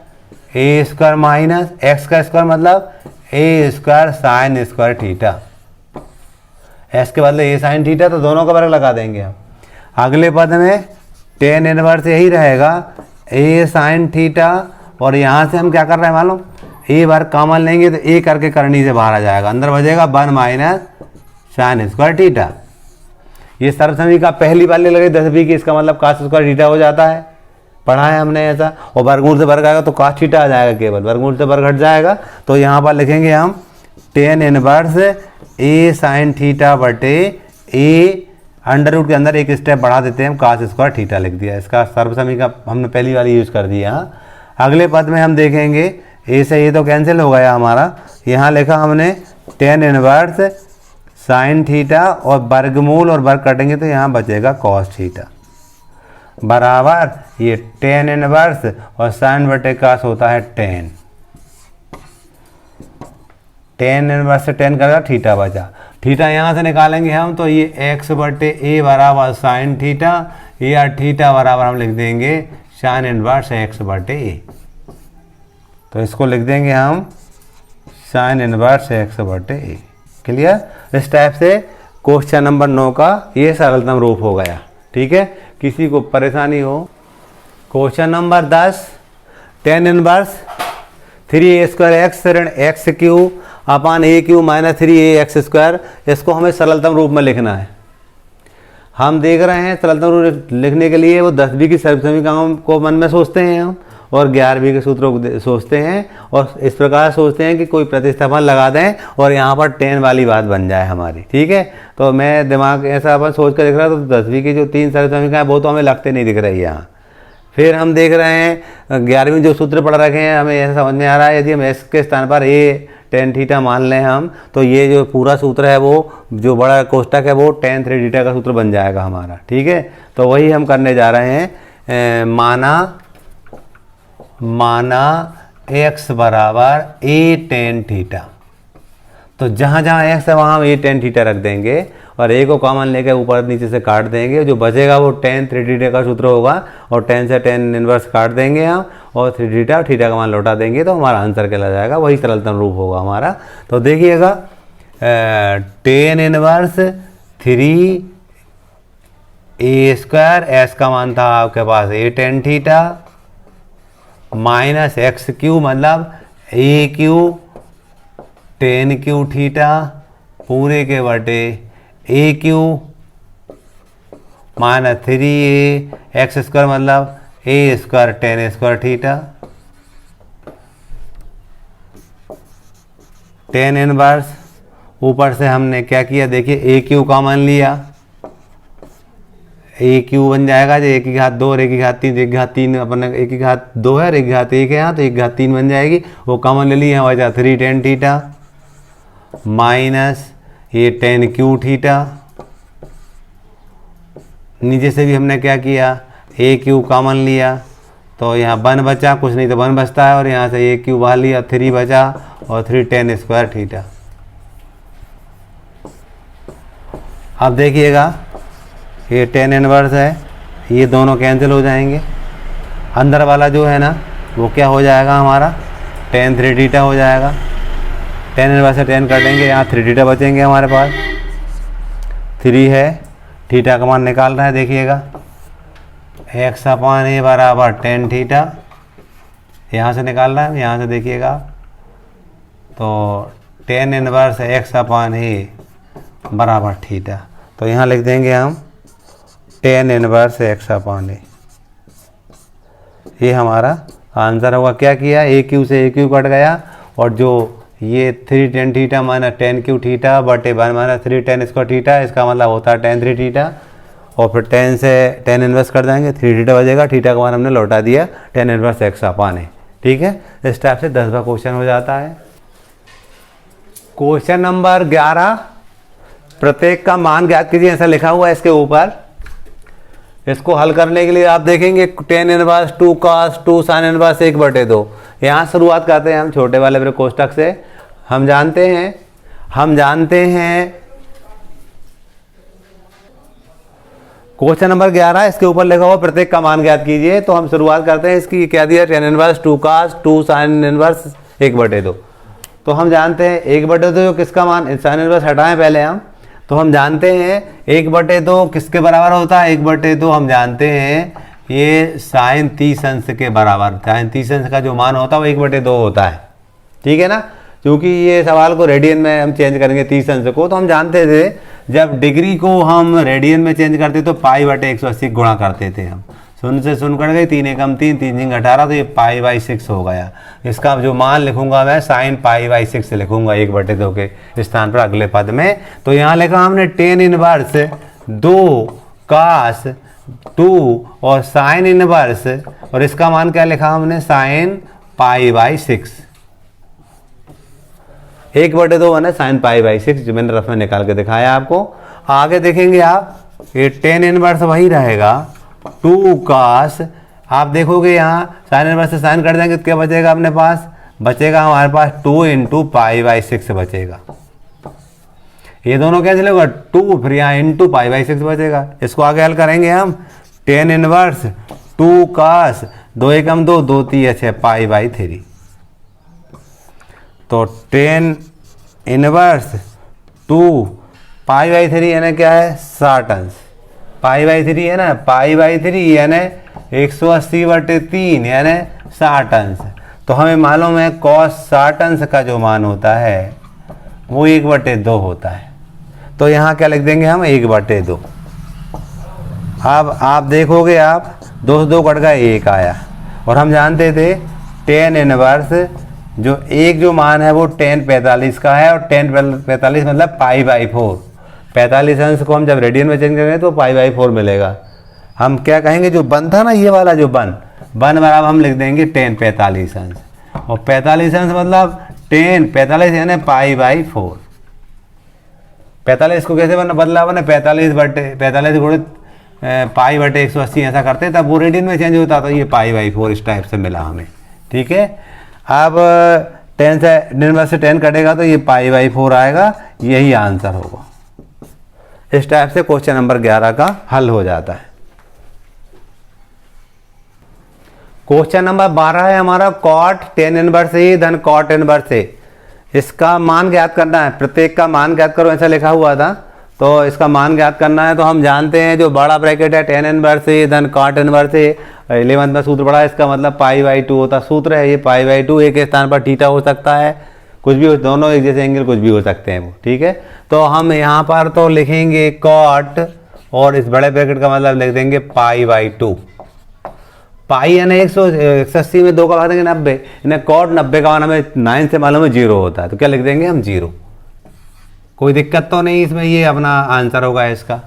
ए स्क्वायर माइनस एक्स का स्क्वायर मतलब a square sine square theta. X के बदले ए साइन थीटा, तो दोनों का वर्ग लगा देंगे हम। अगले पद में टेन इनवर्स यही रहेगा ए साइन थीटा, और यहाँ से हम क्या कर रहे हैं मालूम, ए बार कॉमन लेंगे तो ए करके करनी से बाहर आ जाएगा, अंदर बचेगा 1 माइनस साइन स्क्वायर थीटा। ये सर्वसमी का पहली वाले लगे 10वीं की, इसका मतलब कास स्क्वायर थीटा हो जाता है, पढ़ा है हमने ऐसा। और वर्गमूल से वर्ग आएगा तो कास थीटा आ जाएगा, केवल वर्गमूल से वर्ग हट जाएगा। तो यहाँ पर लिखेंगे हम ten inverse a sine theta बटे ए, अंडर रूट के अंदर एक स्टेप बढ़ा देते हैं हम, कास स्क्वायर थीटा लिख दिया। इसका सर्वसमी का हमने पहली वाली यूज कर दिया। अगले पद में हम देखेंगे ए से ये तो कैंसिल हो गया हमारा, यहाँ लिखा हमने टेन इनवर्स साइन थीटा और वर्गमूल और वर्ग कटेंगे तो यहाँ बचेगा कॉस थीटा बराबर ये टेन इनवर्स और साइन बटे कास होता है 10। टेन इनवर्स से 10 करेगा, थीटा बचा, थीटा यहाँ से निकालेंगे हम तो ये एक्स बटे ए बराबर साइन थीटा, या थीटा बराबर हम लिख देंगे साइन इनवर्स एक्स बटे ए। तो इसको लिख देंगे हम साइन इनवर्स एक्स बटे ए। क्लियर। इस टाइप से क्वेश्चन नंबर 9 का ये सरलतम रूप हो गया। ठीक है, किसी को परेशानी हो। Question number 10, tan inverse 3a square x ऋण x cube upon a cube minus 3a x square, इसको हमें सरलतम रूप में लिखना है। हम देख रहे हैं सरलतम रूप लिखने के लिए वो 10वीं की सर्वसमीकरणों को मन में सोचते हैं हम, और 11वीं के सूत्रों को सोचते हैं, और इस प्रकार सोचते हैं कि कोई प्रतिस्थापन लगा दें और यहाँ पर 10 वाली बात बन जाए हमारी। ठीक है, तो मैं दिमाग ऐसा अपन सोच कर देख रहा था, तो 10वीं की जो 3 सर्वसमीकरण हैं वो तो हमें लगते नहीं दिख रही यहाँ। फिर हम देख रहे हैं 11वीं जो सूत्र पढ़ रखे हैं, हमें ऐसा समझ में आ रहा है यदि हम एस के स्थान पर ए टेन थीटा मान लें हम, तो ये जो पूरा सूत्र है वो जो बड़ा कोष्टक है वो टेन थ्री थीटा का सूत्र बन जाएगा हमारा। ठीक है, तो वही हम करने जा रहे हैं। माना एक्स बराबर ए टेन थीटा, तो जहाँ जहाँ एक्स है वहाँ हम ए टेन थीटा रख देंगे और ए को कॉमन लेकर ऊपर नीचे से काट देंगे। जो बचेगा वो टेन थ्री थीटा का सूत्र होगा, और 10 से 10 इनवर्स काट देंगे हम, और थ्री थीटा और थीटा का मान लौटा देंगे, तो हमारा आंसर कहला जाएगा, वही सरलतम रूप होगा हमारा। तो देखिएगा tan inverse 3a square, S का मान था आपके पास a tan theta, minus x cube मतलब a cube tan cube theta पूरे के बटे a cube minus 3a x square मतलब a square tan square theta, tan inverse ऊपर से हमने क्या किया, देखिए ए क्यू कॉमन लिया, ए क्यू बन जाएगा जो 1 की घात 2 और 1 की घात 3, 1 की घात 3 अपन 1 की घात 2 है और 1 की घात 1 है यहाँ, तो 1 की घात 3 बन जाएगी, वो कॉमन ले लिया, वजह 3 टेन थीटा माइनस ये टेन क्यू थीटा। नीचे से भी हमने क्या किया, ए क्यू कॉमन लिया, तो यहाँ 1 बचा, कुछ नहीं तो 1 बचता है, और यहाँ से ए क्यू बाहर लिया, 3 बचा और 3 टेन स्क्वायर थीटा। अब देखिएगा ये टेन इनवर्स है, ये दोनों कैंसिल हो जाएंगे, अंदर वाला जो है ना वो क्या हो जाएगा हमारा टेन थ्री थीटा हो जाएगा। टेन इनवर्स से 10 काटेंगे, यहाँ 3 थीटा बचेंगे हमारे पास, 3 है, थीटा का मान निकाल रहा है, देखिएगा एक्स अपान ए बराबर टेन थीटा, यहाँ से निकाल रहा है, यहाँ से देखिएगा तो टेन इनवर्स एक्स अपान ए बराबर थीटा, तो यहाँ लिख देंगे हम टेन इनवर्स एक्स अपॉन ए। ये हमारा आंसर होगा। क्या किया, ए क्यू से ए क्यू कट गया और जो ये 3 ten theta minus ten cube theta बटे 1 माइनस 3 टेन स्क्वायर थीटा, इसका मतलब होता है टेन 3 थीटा। और फिर टेन से टेन इनवर्स कर देंगे, 3 थीटा बचेगा, थीटा का मान हमने लौटा दिया टेन इनवर्स एक्स अपॉन ए। ठीक है, इस टाइप से 10वां क्वेश्चन हो जाता है। क्वेश्चन नंबर 11, प्रत्येक का मान ज्ञात कीजिए, ऐसा लिखा हुआ है इसके ऊपर। इसको हल करने के लिए आप देखेंगे tan inverse 2 cos 2 sin inverse 1/2। यहाँ शुरुआत करते हैं हम छोटे वाले कोष्टक से। हम जानते हैं क्वेश्चन नंबर 11, इसके ऊपर लिखा हुआ प्रत्येक का मान ज्ञात कीजिए। तो हम शुरुआत करते हैं इसकी। क्या दिया, tan inverse 2 cos 2 sin inverse 1/2। तो हम जानते हैं 1/2 किसका मान, साइन इनवर्स हटाएं पहले हम। तो हम जानते हैं 1/2 किसके बराबर होता है, 1/2 हम जानते हैं ये साइन 30 अंश के बराबर। साइन 30 अंश का जो मान होता है वो 1/2 होता है। ठीक है ना, क्योंकि ये सवाल को रेडियन में हम चेंज करेंगे 30 अंश को। तो हम जानते थे जब डिग्री को हम रेडियन में चेंज करते तो π/180 गुणा करते थे हम। शून्य से शून्य कट गई, 3 एकम 3, 3 3 18, तो ये π/6 हो गया। इसका जो मान लिखूंगा मैं साइन π/6 लिखूंगा 1/2 के स्थान पर अगले पद में। तो यहाँ लिखा हमने टेन इनवर्स 2 cos 2 और साइन इनवर्स, और इसका मान क्या लिखा हमने, साइन π/6। 1/2 है साइन π/6, जो मैंने रफ में निकाल के दिखाया आपको। आगे देखेंगे आप, ये टेन इनवर्स वही रहेगा 2 cos, आप देखोगे यहाँ साइन इनवर्स से साइन कर देंगे तो क्या बचेगा अपने पास, बचेगा हमारे पास 2 × π/6 बचेगा। ये दोनों कैसे होगा, 2 फिर यहाँ इंटू π/6 बचेगा। इसको आगे हल करेंगे हम, टेन इनवर्स 2 cos 2 एकम 2, 2 3 6 π/3। तो टेन इनवर्स 2 π/3 यानी क्या है, 60 अंश। π/3 है ना, π/3 यानी 180/3 यानी 60 अंश। तो हमें मालूम है cos 60 अंश का जो मान होता है वो 1/2 होता है। तो यहाँ क्या लिख देंगे हम, 1/2। अब आप देखोगे, आप 2 से 2 कट गए, 1 आया। और हम जानते थे टेन इनवर्स जो एक जो मान है वो टेन 45 का है, और टेन 45 मतलब π/4। 45 अंश को हम जब रेडियन में चेंज करेंगे तो π/4 मिलेगा। हम क्या कहेंगे, जो बन था ना ये वाला जो बन बराबर हम लिख देंगे टेन 45 अंश। और 45 अंश मतलब टेन 45 यानी π/4। 45 को कैसे बदला बने, 45 गुणित π/180 ऐसा करते तब वो रेडियन में चेंज होता, तो ये π/4 इस टाइप से मिला हमें। ठीक है, अब 10 से इनवर्स से 10 कटेगा तो ये π/4 आएगा, यही आंसर होगा। इस टाइप से क्वेश्चन नंबर 11 का हल हो जाता है। क्वेश्चन नंबर 12 है हमारा कॉट टेन इनवर्स ए धन कॉट इनवर्स ए। इसका मान ज्ञात करना है, प्रत्येक का मान ज्ञात करो ऐसा लिखा हुआ था। तो इसका मान ज्ञात करना है, तो हम जानते हैं जो बड़ा ब्रैकेट है टेन इनवर्स ए धन कॉट इनवर्स ए, 11 में सूत्र बड़ा है, इसका मतलब π/2 होता सूत्र है। ये π/2 एक स्थान पर थीटा हो सकता है, कुछ भी, दोनों एक जैसे एंगल कुछ भी हो सकते हैं वो। ठीक है, तो हम यहाँ पर तो लिखेंगे कॉट, और इस बड़े ब्रैकेट का मतलब लिख देंगे π/2। पाई यानी 180 में 2 का भाग देंगे 90, इन्हें कॉट 90 का मान हमें 9 से मालूम है 0 होता है, तो क्या लिख देंगे हम 0। कोई दिक्कत तो नहीं इसमें, ये अपना आंसर होगा इसका।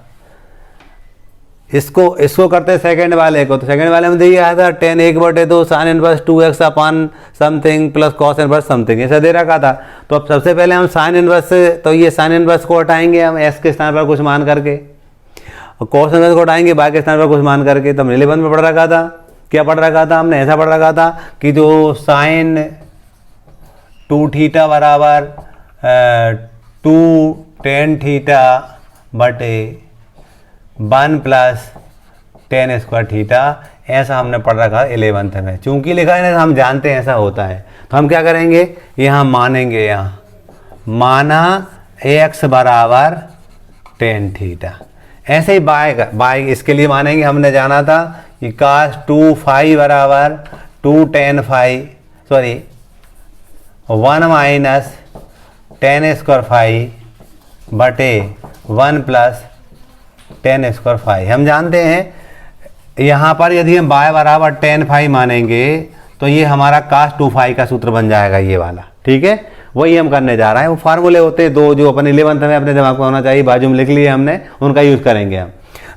इसको करते हैं सेकंड वाले को। तो सेकंड वाले में दिया था ten 1/2 sine inverse 2x upon something plus cos inverse something, ऐसा दे रखा था। तो अब सबसे पहले हम साइन इनवर्स से, तो ये साइन इनवर्स को हटाएंगे हम s के स्थान पर कुछ मान करके, और कॉस इनवर्स को हटाएंगे y के स्थान पर कुछ मान करके। तो हमने 11 में पढ़ रखा था, क्या पढ़ रखा था हमने, ऐसा पढ़ रखा था कि जो साइन 2θ बराबर 2 tan थीटा बटे 1 प्लस tan स्क्वायर थीटा, ऐसा हमने पढ़ रखा 11th में। चूंकि लिखा है ना, हम जानते हैं ऐसा होता है, तो हम क्या करेंगे, यहाँ मानेंगे, यहाँ माना x बराबर tan थीटा। ऐसे ही बाय इसके लिए मानेंगे, हमने जाना था कि cos 2 फाई बराबर 2 tan phi, sorry 1 minus tan स्क्वायर फाई बटे 1 प्लस टेन स्क्वायर फाई। हम जानते हैं यहाँ पर यदि हम y बराबर टेन फाई मानेंगे तो ये हमारा कास टू फाई का सूत्र बन जाएगा ये वाला, ठीक है। वही हम करने जा रहे हैं। वो फार्मूले होते हैं दो जो अपन 11th में अपने दिमाग में होना चाहिए, बाजू में लिख लिए हमने, उनका यूज़ करेंगे हम।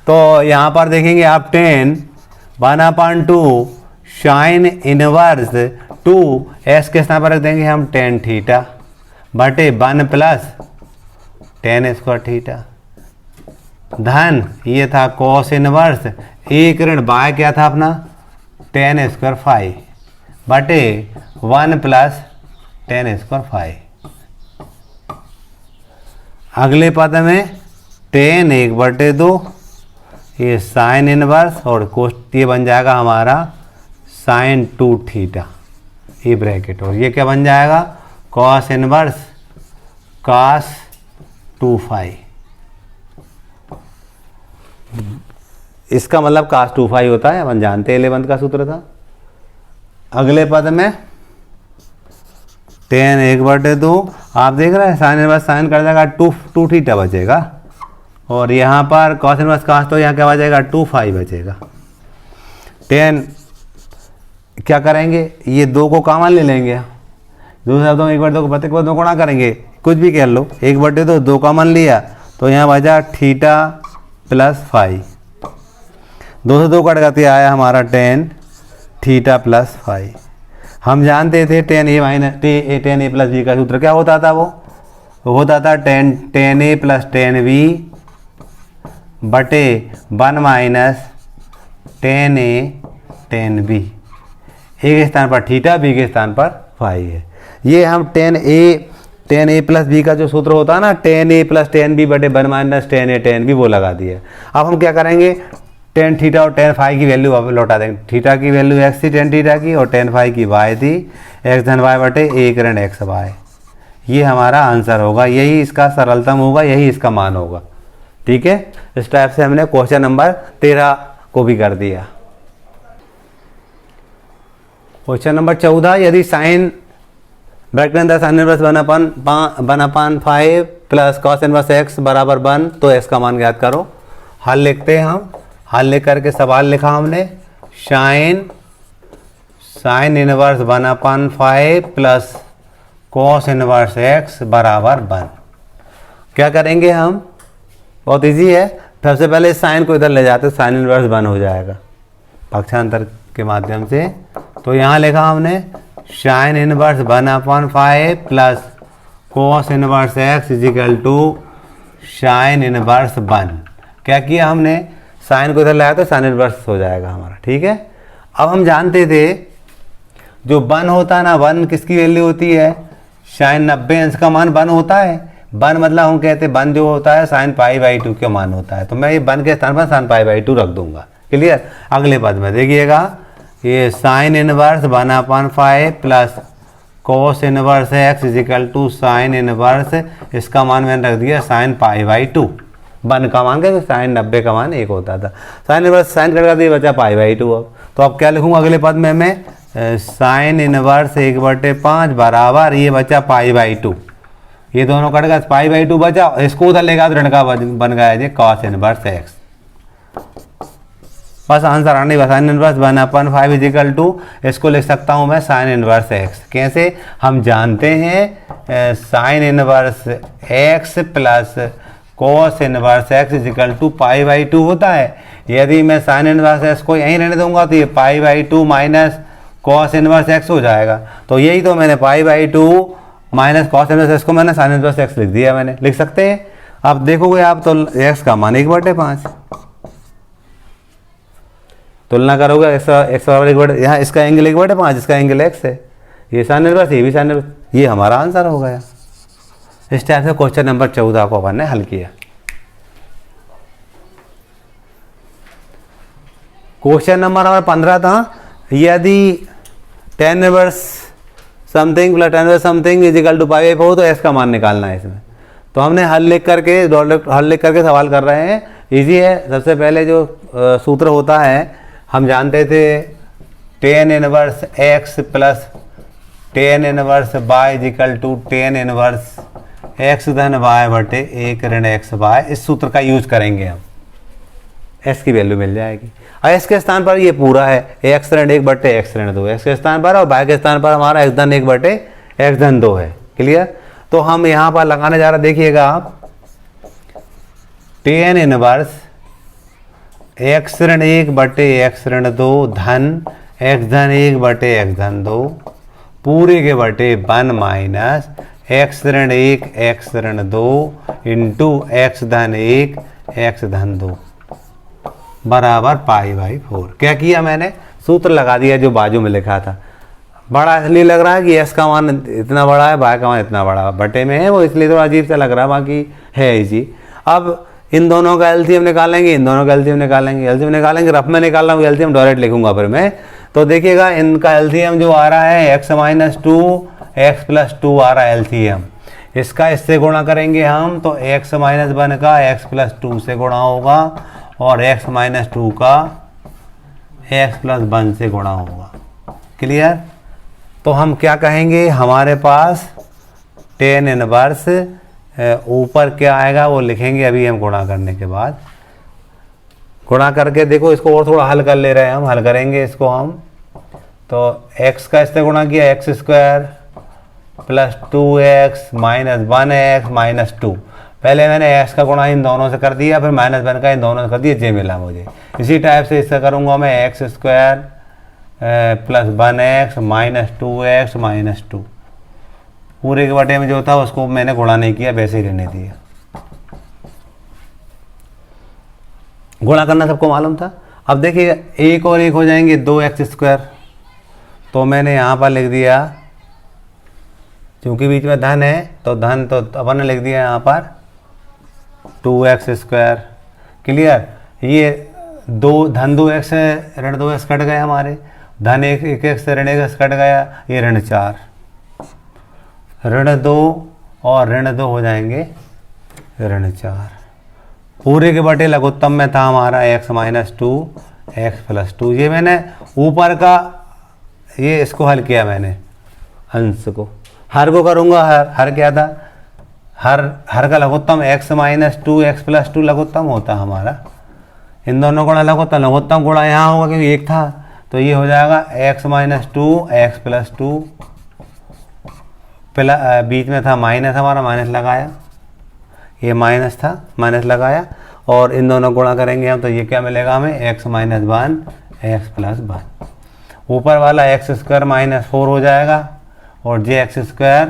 तो यहाँ पर देखेंगे आप 10 1/2 साइन इनवर्स 2 एस के स्थान पर रख देंगे हम टेन थीटा बटे 1 प्लस टेन स्क्वायर थीटा धन ये था कॉस इनवर्स एक ऋण बाय क्या था अपना टेन स्क्वायर फाई बटे 1 प्लस टेन स्क्वायर फाई। अगले पद में टेन 1/2 ये साइन इनवर्स और कोस ये बन जाएगा हमारा साइन 2 थीटा ये ब्रैकेट, और ये क्या बन जाएगा कॉस इनवर्स कॉस 2 फाई। इसका मतलब कॉस 2 फाई होता है, अपन जानते हैं 11th का सूत्र था। अगले पद में टेन 1/2 आप देख रहे हैं साइन इनवर्स साइन कर जाएगा 2 थीटा बचेगा, और यहाँ पर कॉस इनवर्स कॉस तो यहाँ क्या बचेगा 2 फाई बचेगा। टेन क्या करेंगे ये 2 को कॉमन ले लेंगे, दूसरे शब्दों में 1/2 को प्रत्येक को 2 गुणा करेंगे, कुछ भी कह लो 1/2 2 कॉमन लिया तो यहाँ बचा थीटा प्लस फाई, 2 से 2 कट गया आया हमारा टेन थीटा प्लस फाई। हम जानते थे टेन ए प्लस बी का सूत्र क्या होता था, वो होता था टेन ए प्लस टेन बी बटे 1 माइनस टेन ए टेन बी। ए के स्थान पर थीटा बी के स्थान पर फाई है। ये हम टेन ए प्लस बी का जो सूत्र होता है ना टेन ए प्लस टेन बी बटे 1 माइनस टेन ए टेन बी वो लगा दिया। अब हम क्या करेंगे टेन थीटा और टेन फाई की वैल्यू अब लौटा देंगे। थीटा की वैल्यू एक्स थी टेन थीटा की, और टेन फाई की वाई थी, एक्स धन वाई बटे एक ऋण एक्स वाई। ये हमारा आंसर होगा, यही इसका सरलतम होगा, यही इसका मान होगा, ठीक है। इस टाइप से हमने क्वेश्चन नंबर 13 को भी कर दिया। क्वेश्चन नंबर 14 यदि साइन ब्रैकेट अंदर sign inverse 1/5 plus cos inverse x बराबर 1 तो एक्स का मान ज्ञात करो। हल लिखते हैं हम, हल लिख करके सवाल लिखा हमने sine inverse 1/5 plus cos inverse x बराबर 1। क्या करेंगे हम, बहुत इजी है। सबसे पहले साइन को इधर ले जाते साइन इनवर्स 1 हो जाएगा पक्षांतर के माध्यम से। तो यहाँ लिखा हमने sine inverse 1/5 plus cos inverse x equal to sine inverse 1। क्या किया हमने साइन को इधर लाया तो साइन इनवर्स हो जाएगा हमारा, ठीक है। अब हम जानते थे जो 1 होता है ना 1 किसकी वैल्यू होती है साइन 90 अंश का मान 1 होता है। 1 मतलब हम कहते हैं 1 जो होता है साइन π/2 का मान होता है, तो मैं ये 1 के स्थान पर साइन π/2 रख दूंगा, क्लियर। अगले पद में देखिएगा ये sine inverse 1/5 plus cos inverse x equal to sine inverse, इसका मान मैंने रख दिया साइन π/2। 1 का मान क्या साइन 90 का मान 1 होता था, साइन इनवर्स साइन कट दिया बचा π/2। अब तो अब क्या लिखूंगा अगले पद में मैं साइन इनवर्स 1/5 बराबर ये बचा π/2, ये दोनों कट गया π/2 बचा, इसको उधर लेगा तो ऋण का बन गया जी कॉस इनवर्स एक्स। बस आंसर आने का साइन इनवर्स 1/5 इजिकल टू इसको लिख सकता हूँ मैं साइन इनवर्स एक्स। कैसे, हम जानते हैं sine inverse x plus cos inverse x equal to π/2 होता है। यदि मैं साइन इनवर्स एक्स को यहीं रहने दूंगा तो ये π/2 माइनस कॉस इनवर्स एक्स हो जाएगा। तो यही तो मैंने π/2 माइनस कॉस इनवर्स एक्स को मैंने साइन इनवर्स एक्स लिख दिया, मैंने लिख सकते हैं। अब देखोगे आप तो एक्स का मान 1/5, तुलना करोगे एक्स बराबर 1/, यहाँ इसका एंगल 1/5, इसका एंगल एक्स है, ये साइन इनवर्स ये भी साइन इनवर्स, ये हमारा आंसर हो गया। इस टाइप से क्वेश्चन नंबर 14 को अपन ने हल किया। क्वेश्चन नंबर 15 था यदि tan inverse something plus tan inverse something equal to π/4 हो तो एक्स का मान निकालना है इसमें। तो हमने हल लिख करके सवाल कर रहे हैं, इजी है। सबसे पहले जो सूत्र होता है हम जानते थे tan inverse x plus tan inverse y equal to tan inverse x धन वाई बटे एक ऋण एक्स वाई। इस सूत्र का यूज करेंगे हम, एस की वैल्यू मिल जाएगी। और एस के स्थान पर ये पूरा है एक्स ऋण 1 बटे एक्स ऋण 2 एक्स के स्थान पर, और वाई के स्थान पर हमारा एक्स धन 1 बटे एक्स धन 2 है। क्लियर। तो हम यहाँ पर लगाने जा रहे, देखिएगा आप, टेन इनवर्स एक्स ऋण 1 बटे एक्स ऋण 2 धन एक्स धन 1 बटे एक्स धन 2 पूरे के बटे 1 माइनस एक्स ऋण 1 एक्स ऋण 2 इंटू एक्स धन 1 एक्स धन 2 बराबर π/4। क्या किया मैंने, सूत्र लगा दिया जो बाजू में लिखा था। बड़ा इसलिए लग रहा है कि एस का मान इतना बड़ा है, वाई का मान इतना बड़ा बटे में है, वो इसलिए थोड़ा अजीब सा लग रहा है, बाकी है इजी। अब इन दोनों का एलसीएम निकालेंगे, इन दोनों का एलसीएम निकालेंगे, एलसीएम निकालेंगे, रफ में निकाल रहा हूँ, एलसीएम डायरेक्ट लिखूंगा फिर मैं। तो देखिएगा इनका एलसीएम जो आ रहा है x - 2 x + 2 आ रहा है एलसीएम। इसका इससे गुणा करेंगे हम तो x - 1 का x + 2 से गुणा होगा और x - 2 का x + 1 से गुणा होगा। क्लियर। तो हम क्या कहेंगे, हमारे पास टेन इनवर्स ऊपर क्या आएगा वो लिखेंगे अभी हम गुणा करने के बाद। गुणा करके देखो इसको और थोड़ा हल कर ले रहे हैं हम, हल करेंगे इसको हम। तो x का इससे गुणा किया x² + 2x - 1x - 2। पहले मैंने x का गुणा इन दोनों से कर दिया, फिर -1 का इन दोनों से कर दिया, जे मिला मुझे। इसी टाइप से इससे करूँगा मैं x² + 1x - 2x - 2 पूरे के बटे में जो था उसको मैंने गुणा नहीं किया, वैसे ही रहने दिया। गुणा करना सबको मालूम था। अब देखिए 1 और 1 हो जाएंगे 2x²। तो मैंने यहाँ पर लिख दिया, क्योंकि बीच में धन है तो धन तो अपन ने लिख दिया यहाँ पर 2x²। क्लियर। ये धन 2x है, ऋण 2x कट गए हमारे, धन 1x से ऋण 1x कट गया, ये ऋण 4, ऋण 2 और ऋण 2 हो जाएंगे ऋण 4। पूरे के बटे लघुत्तम में था हमारा x - 2 x + 2। ये मैंने ऊपर का ये इसको हल किया मैंने, अंश को। हर को करूँगा, हर क्या था, हर का लघुत्तम x - 2 x + 2 लघुत्तम होता हमारा। इन दोनों गुणा लघुत्तम गुणा यहाँ होगा क्योंकि एक था, तो ये हो जाएगा x - 2 x + 2 बीच में था माइनस, हमारा माइनस लगाया, ये माइनस था, माइनस लगाया, और इन दोनों गुणा करेंगे हम तो ये क्या मिलेगा हमें, x - 1 x + 1। ऊपर वाला x² - 4 हो जाएगा और jx²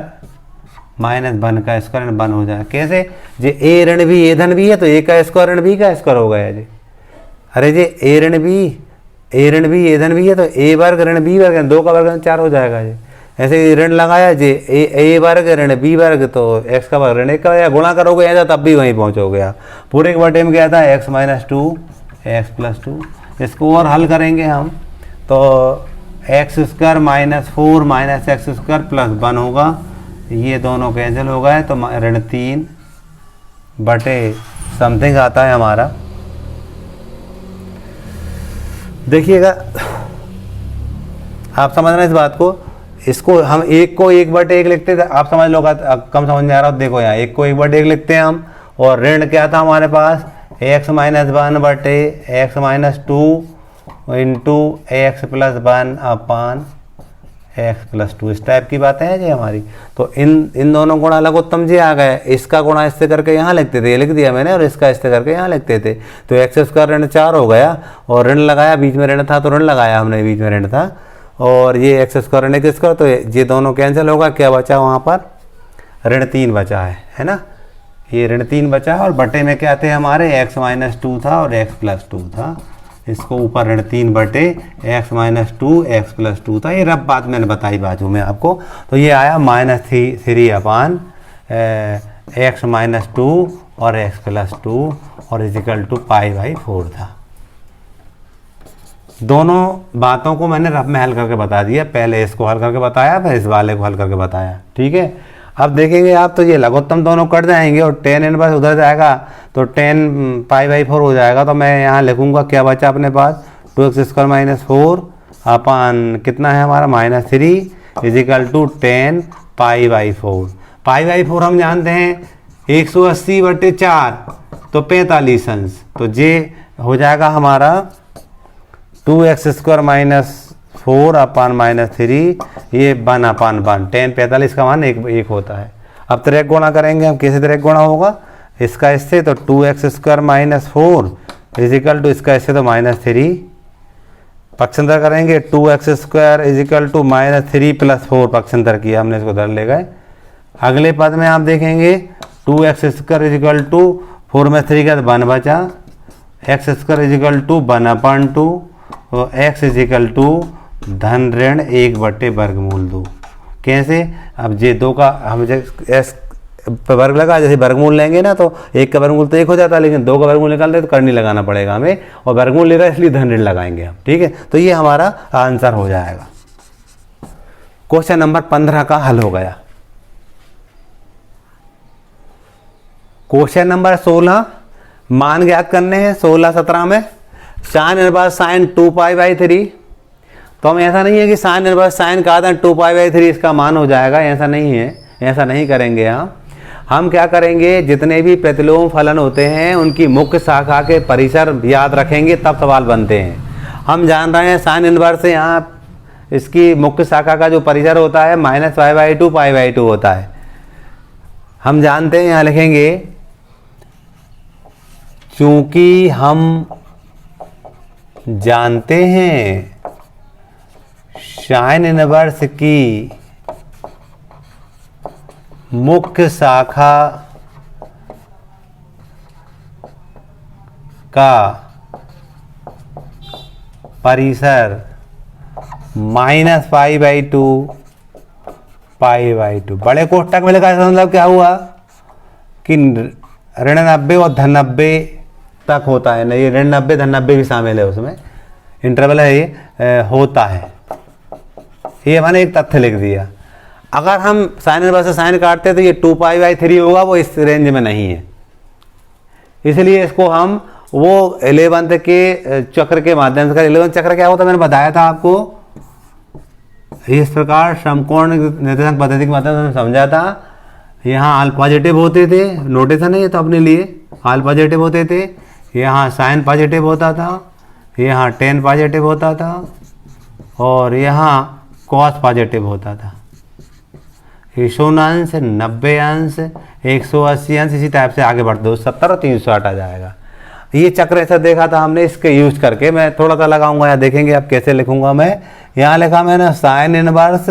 - 1 का स्क्वायर 1 हो जाएगा। कैसे, जे a ऋण b a धन b है तो a का स्क्वायर ऋण b का स्क्वायर हो गया जी। अरे जे a ऋण b a धन b है तो a वर्ग ऋण b वर्ग 2 का वर्ग 4 हो जाएगा जी। ऐसे ही ऋण लगाया जी a वर्ग ऋण b वर्ग तो x का वर्ग ऋण 1 का, या गुणा करोगे ऐसा तब भी वहीं पहुंचोगे आप। पूरे के बटे में क्या था x - 2 x + 2। इसको और हल करेंगे हम तो x² - 4 - x² + 1 होगा, ये दोनों कैंसिल हो गए तो ऋण 3 बटे समथिंग आता है हमारा। देखिएगा आप समझ रहे हैं इस बात को। इसको हम 1 को 1/1 लिखते थे, आप समझ लो, कम समझ में आ रहा हो। देखो यहाँ 1 को 1/1 लिखते हैं हम, और ऋण क्या था हमारे पास, x - 1 बटे x - 2 इंटू x + 1 अपान x + 2। इस टाइप की बातें हैं जी हमारी। तो इन दोनों गुणा लघुत्तम जी आ गए। इसका गुणा इससे करके यहाँ लिखते थे, ये लिख दिया मैंने, और इसका इससे करके यहाँ लिखते थे। तो x² ऋण 4 हो गया, और ऋण लगाया, बीच में ऋण था तो ऋण लगाया हमने, बीच में ऋण था, और ये x² ऋण 1² तो ये दोनों कैंसिल होगा। क्या बचा वहाँ पर, ऋण 3 बचा है ना, ये ऋण 3 बचा, और बटे में क्या थे हमारे, x - 2 था और x + 2 था। इसको ऊपर ऋण 3 बटे x - 2 x + 2 था। ये रब बात मैंने बताई बाजू में आपको। तो ये आया -3 अपान x - 2 और x + 2 और इक्वल टू π/4 था। दोनों बातों को मैंने रफ में हल करके बता दिया, पहले इसको हल करके बताया, फिर इस वाले को हल करके बताया। ठीक है। अब देखेंगे आप तो ये लघुत्तम दोनों कट जाएंगे और टेन इनवर्स उधर जाएगा तो 10 π/4 हो जाएगा। तो मैं यहाँ लिखूंगा क्या बचा अपने पास, 2x² - 4 अपान कितना है हमारा -3 इजिकल टू 10 π/4। π/4 हम जानते हैं 180/4 तो 45 अंश, तो ये हो जाएगा हमारा 2x² माइनस 4/-3, ये 1/1, tan 45 का मान एक होता है। अब त्रिक गुणा करेंगे हम, कैसे त्रिक गुणा होगा, इसका इससे तो 2x² माइनस 4 इजिकल टू इसका इससे तो -3, पक्षांतर करेंगे 2x² इजिकल टू -3 + 4, पक्षांतर किया हमने, इसको धर ले गए। अगले पद में आप देखेंगे 2x² इजिकल टू 4 में 3 का 1 बचा, x² इजिकल टू 1/2 और x इजिकल टू (1/2)। कैसे, अब ये 2 का हम s पे वर्ग लगा, जैसे वर्गमूल लेंगे ना तो 1 का वर्गमूल तो 1 हो जाता है, लेकिन 2 का वर्गमूल निकालते तो करनी लगाना पड़ेगा हमें, और वर्गमूल ले रहा है इसलिए धन ऋण लगाएंगे हम। ठीक है, तो ये हमारा आंसर हो जाएगा। क्वेश्चन नंबर 15 का हल हो गया। क्वेश्चन नंबर 16 मान ज्ञात करने हैं। 16-17 में sin इनवर्स sin 2π/3, तो हम ऐसा नहीं है कि sin इनवर्स sin का आधा 2π/3 इसका मान हो जाएगा, ऐसा नहीं है, ऐसा नहीं करेंगे हम क्या करेंगे, जितने भी प्रतिलोम फलन होते हैं उनकी मुख्य शाखा के परिसर याद रखेंगे, तब सवाल बनते हैं। हम जान रहे हैं sin इनवर्स से यहाँ इसकी मुख्य शाखा का जो परिसर होता है -π/2 π/2 होता है। हम जानते हैं, यहाँ लिखेंगे चूंकि हम जानते हैं sin इनवर्स की मुख्य शाखा का परिसर -π/2 π/2, बड़े कोष्ठक में लिखा है, मतलब क्या हुआ कि ऋण 90 और धन 90 तक होता है ना, ये ऋण 90 धन 90 भी शामिल है उसमें, इंटरवल है ये, होता है, ये मैंने एक तथ्य लिख दिया। अगर हम sin इनवर्स से साइन काटते तो ये 2π/3 होगा, वो इस रेंज में नहीं है, इसलिए इसको हम वो 11th के चक्र के माध्यम से, 11th चक्र क्या होता है मैंने बताया था आपको, इस प्रकार समकोण निर्देशांक पद्धति के माध्यम से समझा था। यहाँ आल पॉजिटिव होते थे, नोटेशन है ये तो अपने लिए, आल पॉजिटिव होते थे, यहाँ साइन पॉजिटिव होता था, यहाँ tan पॉजिटिव होता था, और यहाँ cos पॉजिटिव होता था। 100 अंश, 90 अंश, 180 अंश, इसी टाइप से आगे बढ़ते 270 और 360 आ जाएगा। ये चक्र ऐसा देखा था हमने, इसके यूज करके मैं थोड़ा सा लगाऊंगा, या देखेंगे अब कैसे लिखूंगा मैं। यहाँ लिखा मैंने sin इनवर्स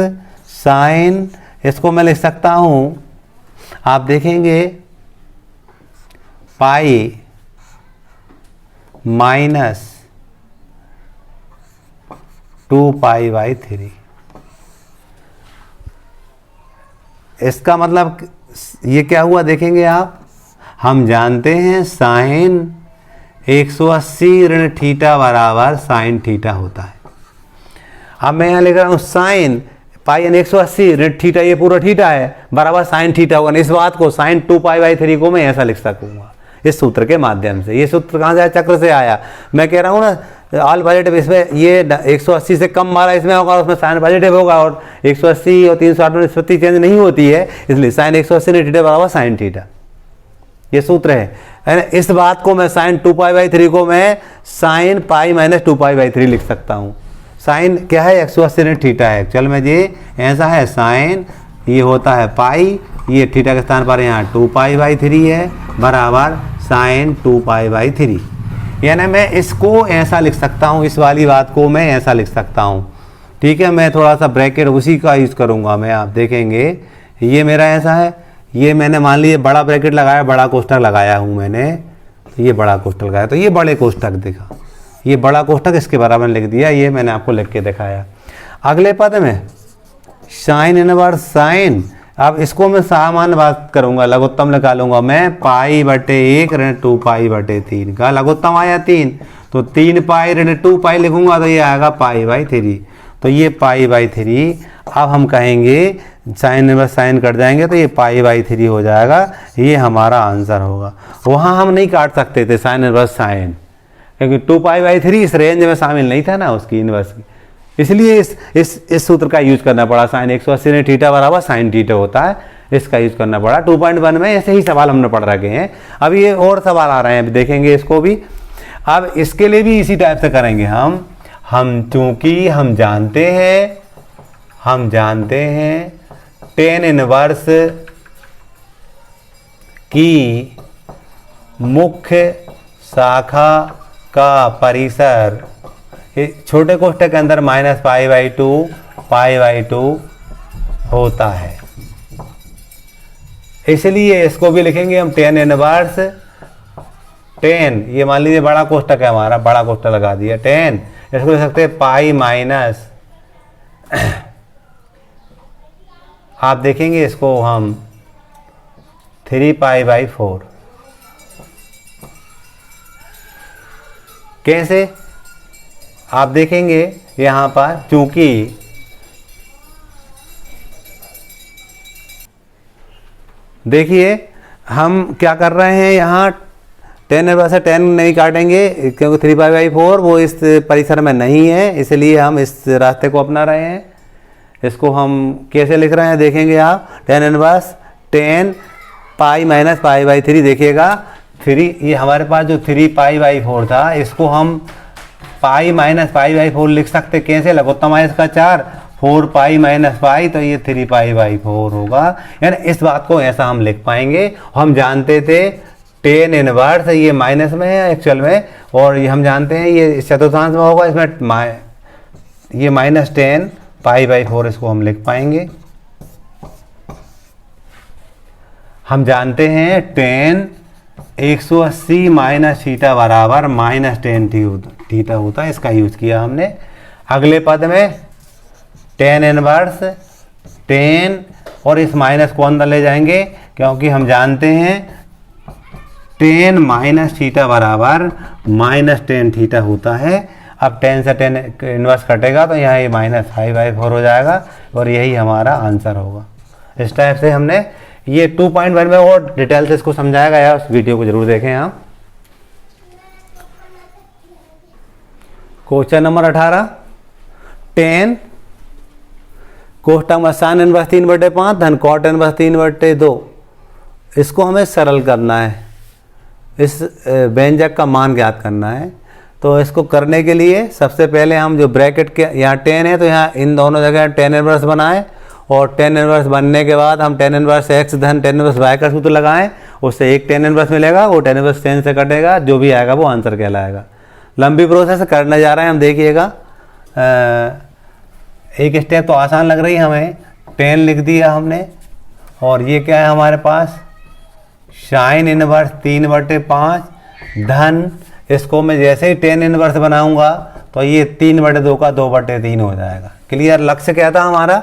sin, इसको मैं लिख सकता हूँ, आप देखेंगे पाई -2π/3। इसका मतलब ये क्या हुआ देखेंगे आप, हम जानते हैं साइन 180 ऋण थीटा बराबर साइन थीटा होता है। अब मैं यहाँ लिख रहा हूँ साइन पाई एन 180 ऋण थीटा, ये पूरा थीटा है, बराबर साइन थीटा होगा। इस बात को साइन 2π/3 को मैं ऐसा लिख सकूंगा इस सूत्र के माध्यम से। ये सूत्र कहाँ से आया, चक्र से आया। मैं कह रहा हूँ ना ऑल पॉजिटिव, इसमें ये 180 से कम मारा इसमें होगा, उसमें साइन पॉजिटिव होगा, और 180 और 360 में निष्पत्ति चेंज नहीं होती है, इसलिए साइन 180 ऋण थीटा बराबर साइन थीटा, ये सूत्र है। इस बात को मैं साइन 2π/3 को मैं साइन पाई -2π/3 लिख सकता हूँ। साइन क्या है, 180 ऋण थीटा है। चल मैं ये ऐसा है, साइन ये होता है पाई, ये थीटा के स्थान पर यहाँ 2π/3 है, बराबर साइन 2π/3। यानी मैं इसको ऐसा लिख सकता हूँ, इस वाली बात को मैं ऐसा लिख सकता हूँ। ठीक है, मैं थोड़ा सा ब्रैकेट उसी का यूज़ करूँगा मैं, आप देखेंगे ये मेरा ऐसा है, ये मैंने मान लीजिए बड़ा ब्रैकेट लगाया, बड़ा कोष्ठक लगाया हूँ मैंने, ये बड़ा कोष्ठक लगाया, तो ये बड़े कोष्ठक दिखा, ये बड़ा कोष्ठक इसके बराबर लिख दिया, ये मैंने आपको लिख के दिखाया। अगले पद में साइन इनवर्स साइन, अब इसको मैं सामान्य बात करूंगा, लघुत्तम निकालूंगा मैं, π/1 ऋण 2π/3 का लघुत्तम आया 3, तो 3π ऋण 2π लिखूंगा तो ये आएगा π/3, तो ये π/3। अब हम कहेंगे साइन इनवर्स साइन कट जाएंगे तो ये π/3 हो जाएगा, ये हमारा आंसर होगा। वहाँ हम नहीं काट सकते थे साइन इनवर्स साइन, क्योंकि 2π/3 इस रेंज में शामिल नहीं था ना उसकी इनवर्स की, इसलिए इस सूत्र का यूज करना पड़ा। साइन 180 ऋण थीटा बराबर साइन थीटा होता है, इसका यूज करना पड़ा। 2.1 में ऐसे ही सवाल हमने पढ़ रखे हैं। अब ये और सवाल आ रहे हैं, अभी देखेंगे इसको भी। अब इसके लिए भी इसी टाइप से करेंगे हम चूंकि हम जानते हैं tan इनवर्स की मुख्य शाखा का परिसर छोटे कोष्ठक के अंदर -π/2 होता है, इसलिए इसको भी लिखेंगे हम tan इनवर्स tan, ये मान लीजिए बड़ा कोष्ठक है हमारा, बड़ा कोष्ठक लगा दिया tan, इसको लिख सकते हैं पाई माइनस, आप देखेंगे इसको हम 3π/4। कैसे आप देखेंगे यहाँ पर, चूंकि देखिए हम क्या कर रहे हैं यहाँ, tan इनवर्स से tan नहीं काटेंगे क्योंकि 3π/4 वो इस परिसर में नहीं है, इसलिए हम इस रास्ते को अपना रहे हैं। इसको हम कैसे लिख रहे हैं देखेंगे आप, tan inverse tan pi minus π/3, देखिएगा 3, ये हमारे पास जो 3π/4 था इसको हम पाई माइनस π/4 लिख सकते। कैसे, लघुत्तम है इसका 4, 4π माइनस पाई, तो ये 3π/4 होगा। यानी इस बात को ऐसा हम लिख पाएंगे। हम जानते थे tan इनवर्स ये माइनस में है एक्चुअल में, और ये हम जानते हैं ये चतुर्थांश में होगा, इसमें ये -tan π/4 इसको हम लिख पाएंगे। हम जानते हैं tan 180 माइनस थीटा बराबर -tan थीटा होता है, इसका यूज किया हमने। अगले पद में tan इनवर्स tan, और इस माइनस को अंदर ले जाएंगे क्योंकि हम जानते हैं tan माइनस थीटा बराबर -tan थीटा होता है। अब tan से tan इनवर्स कटेगा तो यहाँ ये -5/4 हो जाएगा, और यही हमारा आंसर होगा। इस टाइप से हमने ये 2.1 में और डिटेल से इसको समझाया गया, उस वीडियो को जरूर देखें आप। क्वेश्चन नंबर 18, tan कोष्ठक में sin इनवर्स 3/5 धन cot इनवर्स 3/2, इसको हमें सरल करना है, इस व्यंजक का मान ज्ञात करना है। तो इसको करने के लिए सबसे पहले हम जो ब्रैकेट के यहाँ tan है तो यहाँ इन दोनों जगह tan इनवर्स बनाएं, और tan इनवर्स बनने के बाद हम tan इनवर्स x धन tan इनवर्स y का सूत्र लगाएं, उससे एक tan इनवर्स मिलेगा, वो tan इनवर्स tan से कटेगा, जो भी आएगा वो आंसर कहलाएगा। लंबी प्रोसेस करने जा रहे हैं हम, देखिएगा। एक स्टेप तो आसान लग रही है हमें, tan लिख दिया हमने, और ये क्या है हमारे पास sin इनवर्स 3/5 धन, इसको मैं जैसे ही tan इनवर्स बनाऊंगा तो ये 3/2 का 2/3 हो जाएगा। क्लियर। लक्ष्य क्या था हमारा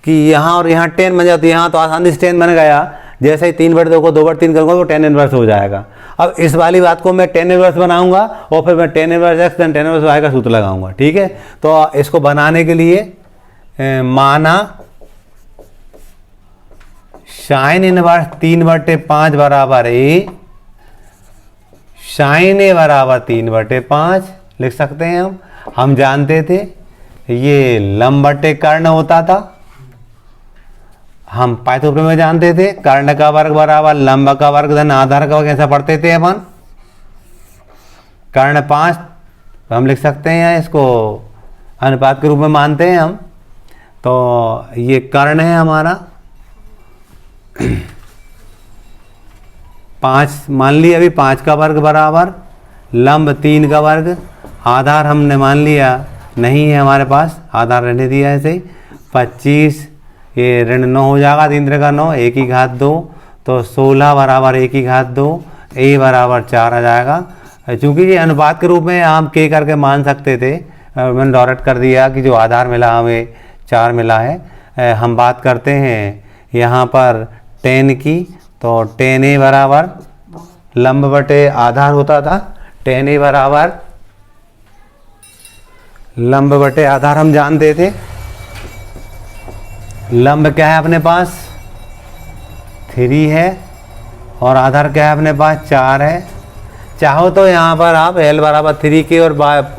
कि यहाँ और यहाँ tan बन जाती है, यहाँ तो आसानी से tan बन गया, जैसे ही 3/2 को 2/3 करूँगा तो tan इनवर्स हो जाएगा। अब इस वाली बात को मैं tan इनवर्स बनाऊंगा और फिर मैं tan इनवर्स x धन tan इनवर्स y का सूत्र लगाऊंगा, ठीक है। तो इसको बनाने के लिए माना sin इनवर्स 3/5 बराबर a, sin a बराबर 3/5 लिख सकते हैं हम जानते थे ये लंब बटे कर्ण होता था, हम पाइथागोरस में जानते थे कर्ण का वर्ग बराबर लंब का वर्ग धन आधार का वर्ग, ऐसा पढ़ते थे अपन। कर्ण 5 हम लिख सकते हैं, इसको अनुपात के रूप में मानते हैं हम। तो ये कर्ण है हमारा 5 मान लिया, अभी 5 का वर्ग बराबर लंब 3 का वर्ग, आधार हमने मान लिया नहीं है हमारे पास, आधार रहने दिया ऐसे ही। 25 ये ऋण 9 हो जाएगा, 3 का 9, 1 की घात 2, तो 16 बराबर 1 की घात 2, a बराबर 4 आ जाएगा। चूँकि ये अनुपात के रूप में आप k करके मान सकते थे, मैंने डायरेक्ट कर दिया कि जो आधार मिला हमें 4 मिला है। हम बात करते हैं यहाँ पर tan की, तो tan a बराबर लंब बटे आधार होता था, tan a बराबर लंब बटे आधार हम जानते थे। लंब क्या है अपने पास 3 है, और आधार क्या है अपने पास 4 है। चाहो तो यहाँ पर आप l बराबर 3k और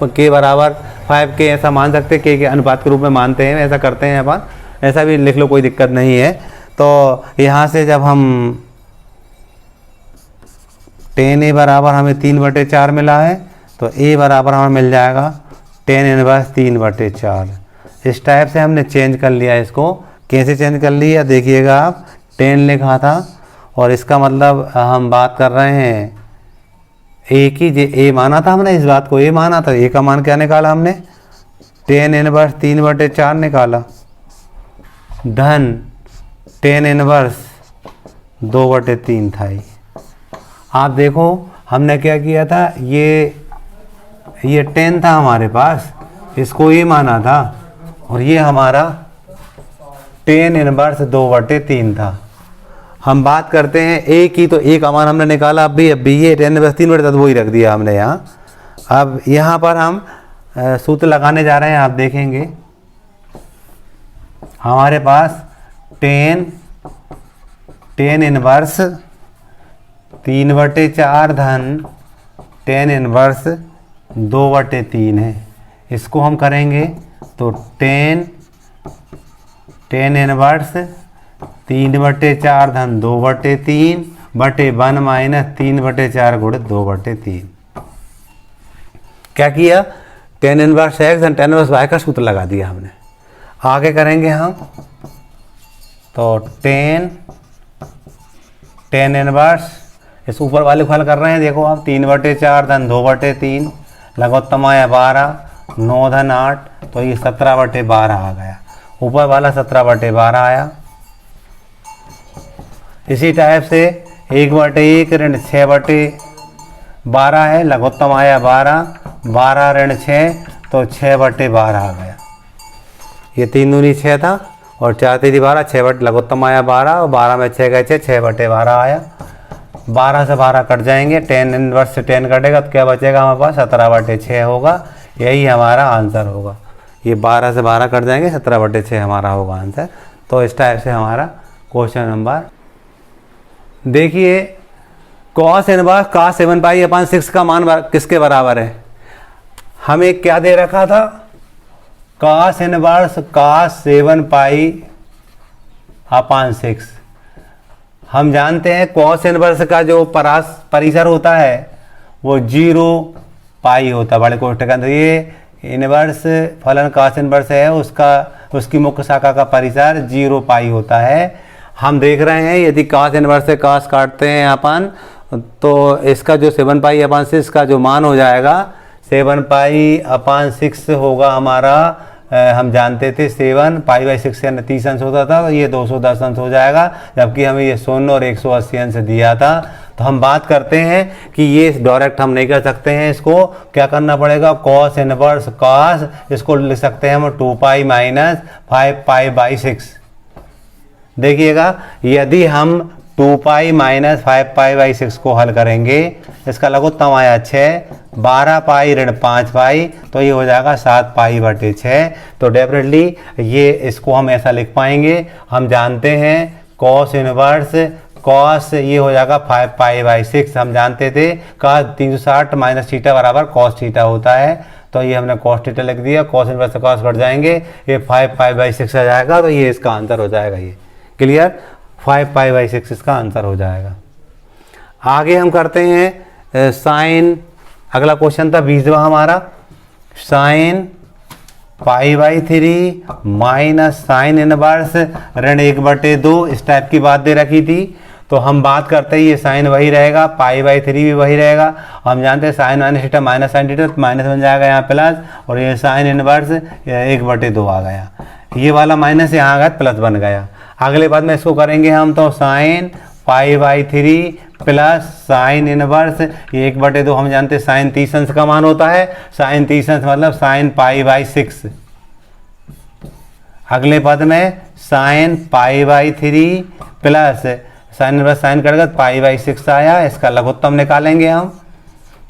k बराबर 5k ऐसा मान सकते, k के अनुपात के रूप में मानते हैं, ऐसा करते हैं अपन, ऐसा भी लिख लो कोई दिक्कत नहीं है। तो यहाँ से जब हम tan A बराबर हमें 3/4 मिला है, तो A बराबर हमें मिल जाएगा tan इनवर्स 3/4। इस टाइप से हमने चेंज कर लिया इसको। कैसे चेंज कर लिया देखिएगा आप, tan लिखा था और इसका मतलब हम बात कर रहे हैं A की, जो A माना था हमने, इस बात को A माना था। A का मान क्या निकाला हमने, tan इनवर्स 3/4 निकाला, धन tan इनवर्स 2/3 था। आप देखो हमने क्या किया था, ये tan था हमारे पास, इसको A माना था और ये हमारा tan इनवर्स 2/3 था। हम बात करते हैं A की, तो A का मान हमने निकाला, अब भी ये tan इनवर्स 3/3 वही रख दिया हमने यहाँ। अब यहाँ पर हम सूत्र लगाने जा रहे हैं, आप देखेंगे हमारे पास tan इनवर्स 3/4 धन tan इनवर्स 2/3 है। इसको हम करेंगे तो tan इनवर्स 3/4 धन 2/3 बटे 1 माइनस 3/4 गुणित 2/3। क्या किया, tan इनवर्स x धन tan इनवर्स y का सूत्र लगा दिया हमने। आगे करेंगे हम, तो tan इनवर्स, इस ऊपर वाले को हल कर रहे हैं, देखो आप 3/4 धन 2/3 लघुत्तम आया 12, 9 धन 8, तो ये 17/12 आ गया। ऊपर वाला 17/12 आया। इसी टाइप से 1/1 ऋण 6/12 है, लघुत्तम आया 12, 12 ऋण 6, तो 6/12 आ गया। ये 3 दूनी 6 था और 4 3 12, 6 लघुत्तम आया 12 और 12 में 6 गए 6/12 आया। 12 से 12 कट जाएंगे, tan इनवर्स से tan कटेगा तो क्या बचेगा हमारे पास, 17/6 होगा। यही हमारा आंसर होगा। ये 12 से 12 कट जाएंगे, 17/6 हमारा होगा आंसर। तो इस टाइप से हमारा क्वेश्चन नंबर, देखिए cos इनवर्स cos 7π/6 का मान किसके बराबर है। हमें क्या दे रखा था, cos इनवर्स cos 7π/6। हम जानते हैं cos इनवर्स का जो परिसर होता है वो 0π होता है बड़े कोष्ठक के अंदर। ये इनवर्स फलन cos इनवर्स है, उसकी मुख्य शाखा का परिसर 0π होता है। हम देख रहे हैं यदि cos इनवर्स से cos काटते हैं अपन, तो इसका जो 7π/6 का जो मान हो जाएगा, 7π/6 होगा हमारा, हम जानते थे 7π/6 से 30 अंश होता था, तो ये 210 अंश हो जाएगा, जबकि हमें ये 100 और 180 अंश दिया था। तो हम बात करते हैं कि ये डायरेक्ट हम नहीं कर सकते हैं, इसको क्या करना पड़ेगा, cos इनवर्स cos, इसको लिख सकते हैं हम 2π माइनस 5π/6। देखिएगा यदि हम 2π माइनस 5π/6 को हल करेंगे, इसका लघुत्तम आया 6, 12π ऋण 5π, तो ये हो जाएगा 7π/6। तो डेफिनेटली ये इसको हम ऐसा लिख पाएंगे। हम जानते हैं cos इनवर्स cos ये हो जाएगा 5π/6, हम जानते थे cos 360 माइनस थीटा बराबर cos थीटा होता है, तो ये हमने cos थीटा लिख दिया। cos इनवर्स से cos कट जाएंगे, ये 5π/6 आ जाएगा, तो ये इसका आंसर हो जाएगा। ये क्लियर, 5π/6 इसका आंसर हो जाएगा। आगे हम करते हैं साइन, अगला क्वेश्चन था 20वां हमारा, साइन π/3 माइनस साइन इनवर्स ऋण 1/2, इस टाइप की बात दे रखी थी। तो हम बात करते हैं ये साइन वही रहेगा, π/3 भी वही रहेगा। हम जानते हैं sine minus theta minus sine theta, तो माइनस बन जाएगा यहाँ प्लस, और ये साइन इनवर्स 1/2 आ गया, ये वाला माइनस यहाँ आ गया प्लस बन गया। अगले बाद में इसको करेंगे हम, तो साइन π/3 प्लस साइन इनवर्स 1/2, हम जानते हैं साइन 30 अंश का मान होता है, साइन 30 अंश मतलब साइन π/6। अगले पद में sine π/3 plus sine inverse sine कटेगा π/6 आया, इसका लघुत्तम निकालेंगे हम,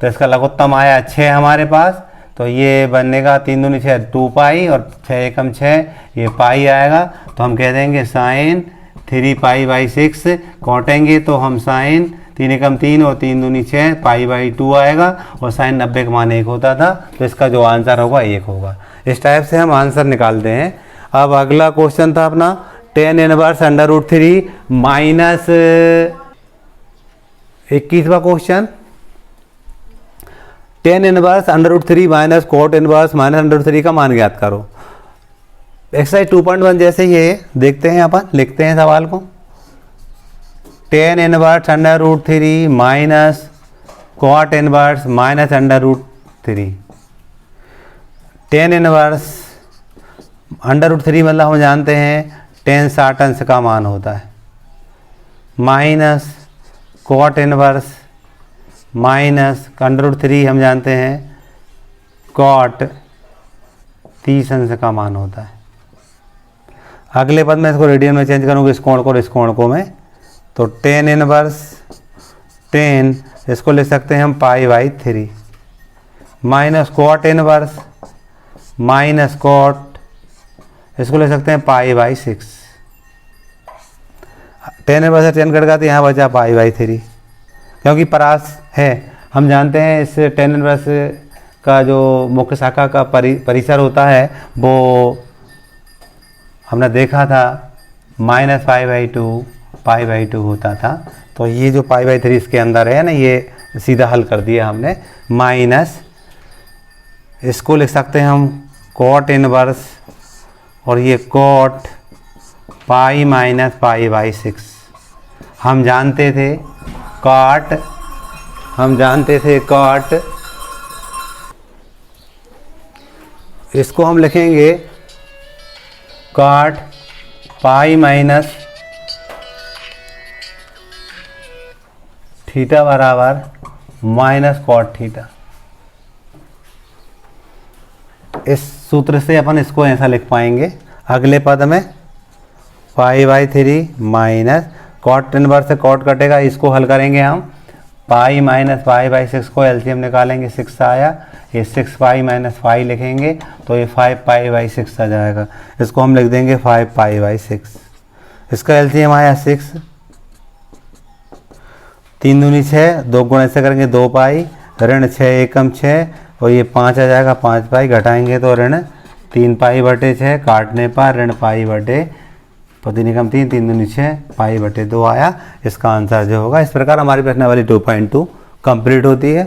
तो इसका लघुत्तम आया 6 हमारे पास, तो ये बनेगा 3 दूनी 6 2π और 6 एकम 6, ये पाई आएगा। तो हम कह देंगे साइन 3π/6, काटेंगे तो हम साइन 3 एकम 3 और 3 दूनी 6 π/2 आएगा, और साइन 90 का मान 1 होता था, तो इसका जो आंसर होगा 1 होगा। इस टाइप से हम आंसर निकालते हैं। अब अगला क्वेश्चन था अपना tan inverse under root 3 minus 21वां question, tan inverse under root 3 minus cot inverse minus under root 3 का मान ज्ञात करो। एक्सरसाइज 2.1 जैसे ही है, देखते हैं अपन, लिखते हैं सवाल को। Tan inverse under root 3 minus cot inverse minus under root 3। Tan inverse under root 3 मतलब हम जानते हैं टेन 60 अंश का मान होता है, minus cot inverse minus under root 3 हम जानते हैं कॉट 30 अंश का मान होता है। अगले पद में इसको रेडियन में चेंज करूँगा, इस कोण को और इस कोण को मैं, तो टेन इनवर्स टेन, इसको ले सकते हैं हम π/3 minus cot inverse minus cot, इसको ले सकते हैं π/6। टेन इनवर्स से टेन कट गया तो यहाँ बचा π/3, क्योंकि परास है, हम जानते हैं इस टेन इनवर्स का जो मुख्य शाखा का परिसर होता है वो हमने देखा था माइनस π/2 होता था। तो ये जो π/3 इसके अंदर है ना, ये सीधा हल कर दिया हमने, माइनस इसको लिख सकते हैं हम कॉट इनवर्स, और ये कॉट पाई माइनस π/6। हम जानते थे कॉट, इसको हम लिखेंगे कॉट पाई माइनस थीटा बराबर माइनस कॉट थीटा। इस सूत्र से अपन इसको ऐसा लिख पाएंगे। अगले पद में π/3 माइनस कॉट इनवर्स से कॉट कटेगा, इसको हल करेंगे हम, पाई माइनस π/6 को एलसीएम निकालेंगे, 6 आया, ये 6 माइनस 5 लिखेंगे तो ये 5 π/6 आ जाएगा। इसको हम लिख देंगे 5 π/6। इसका एलसीएम आया 6, 3 दूनी 6, 2 गुणे से करेंगे 2 पाई, ऋण 6 एकम 6, और ये 5 आ जाएगा, 5 पाई घटाएंगे तो ऋण 3 π/6, काटने पर ऋण π/, पति निकम 3, 3 दूनी 6, π/2 आया। इसका आंसर जो होगा, इस प्रकार हमारी प्रश्नावली 2.2 कंप्लीट होती है।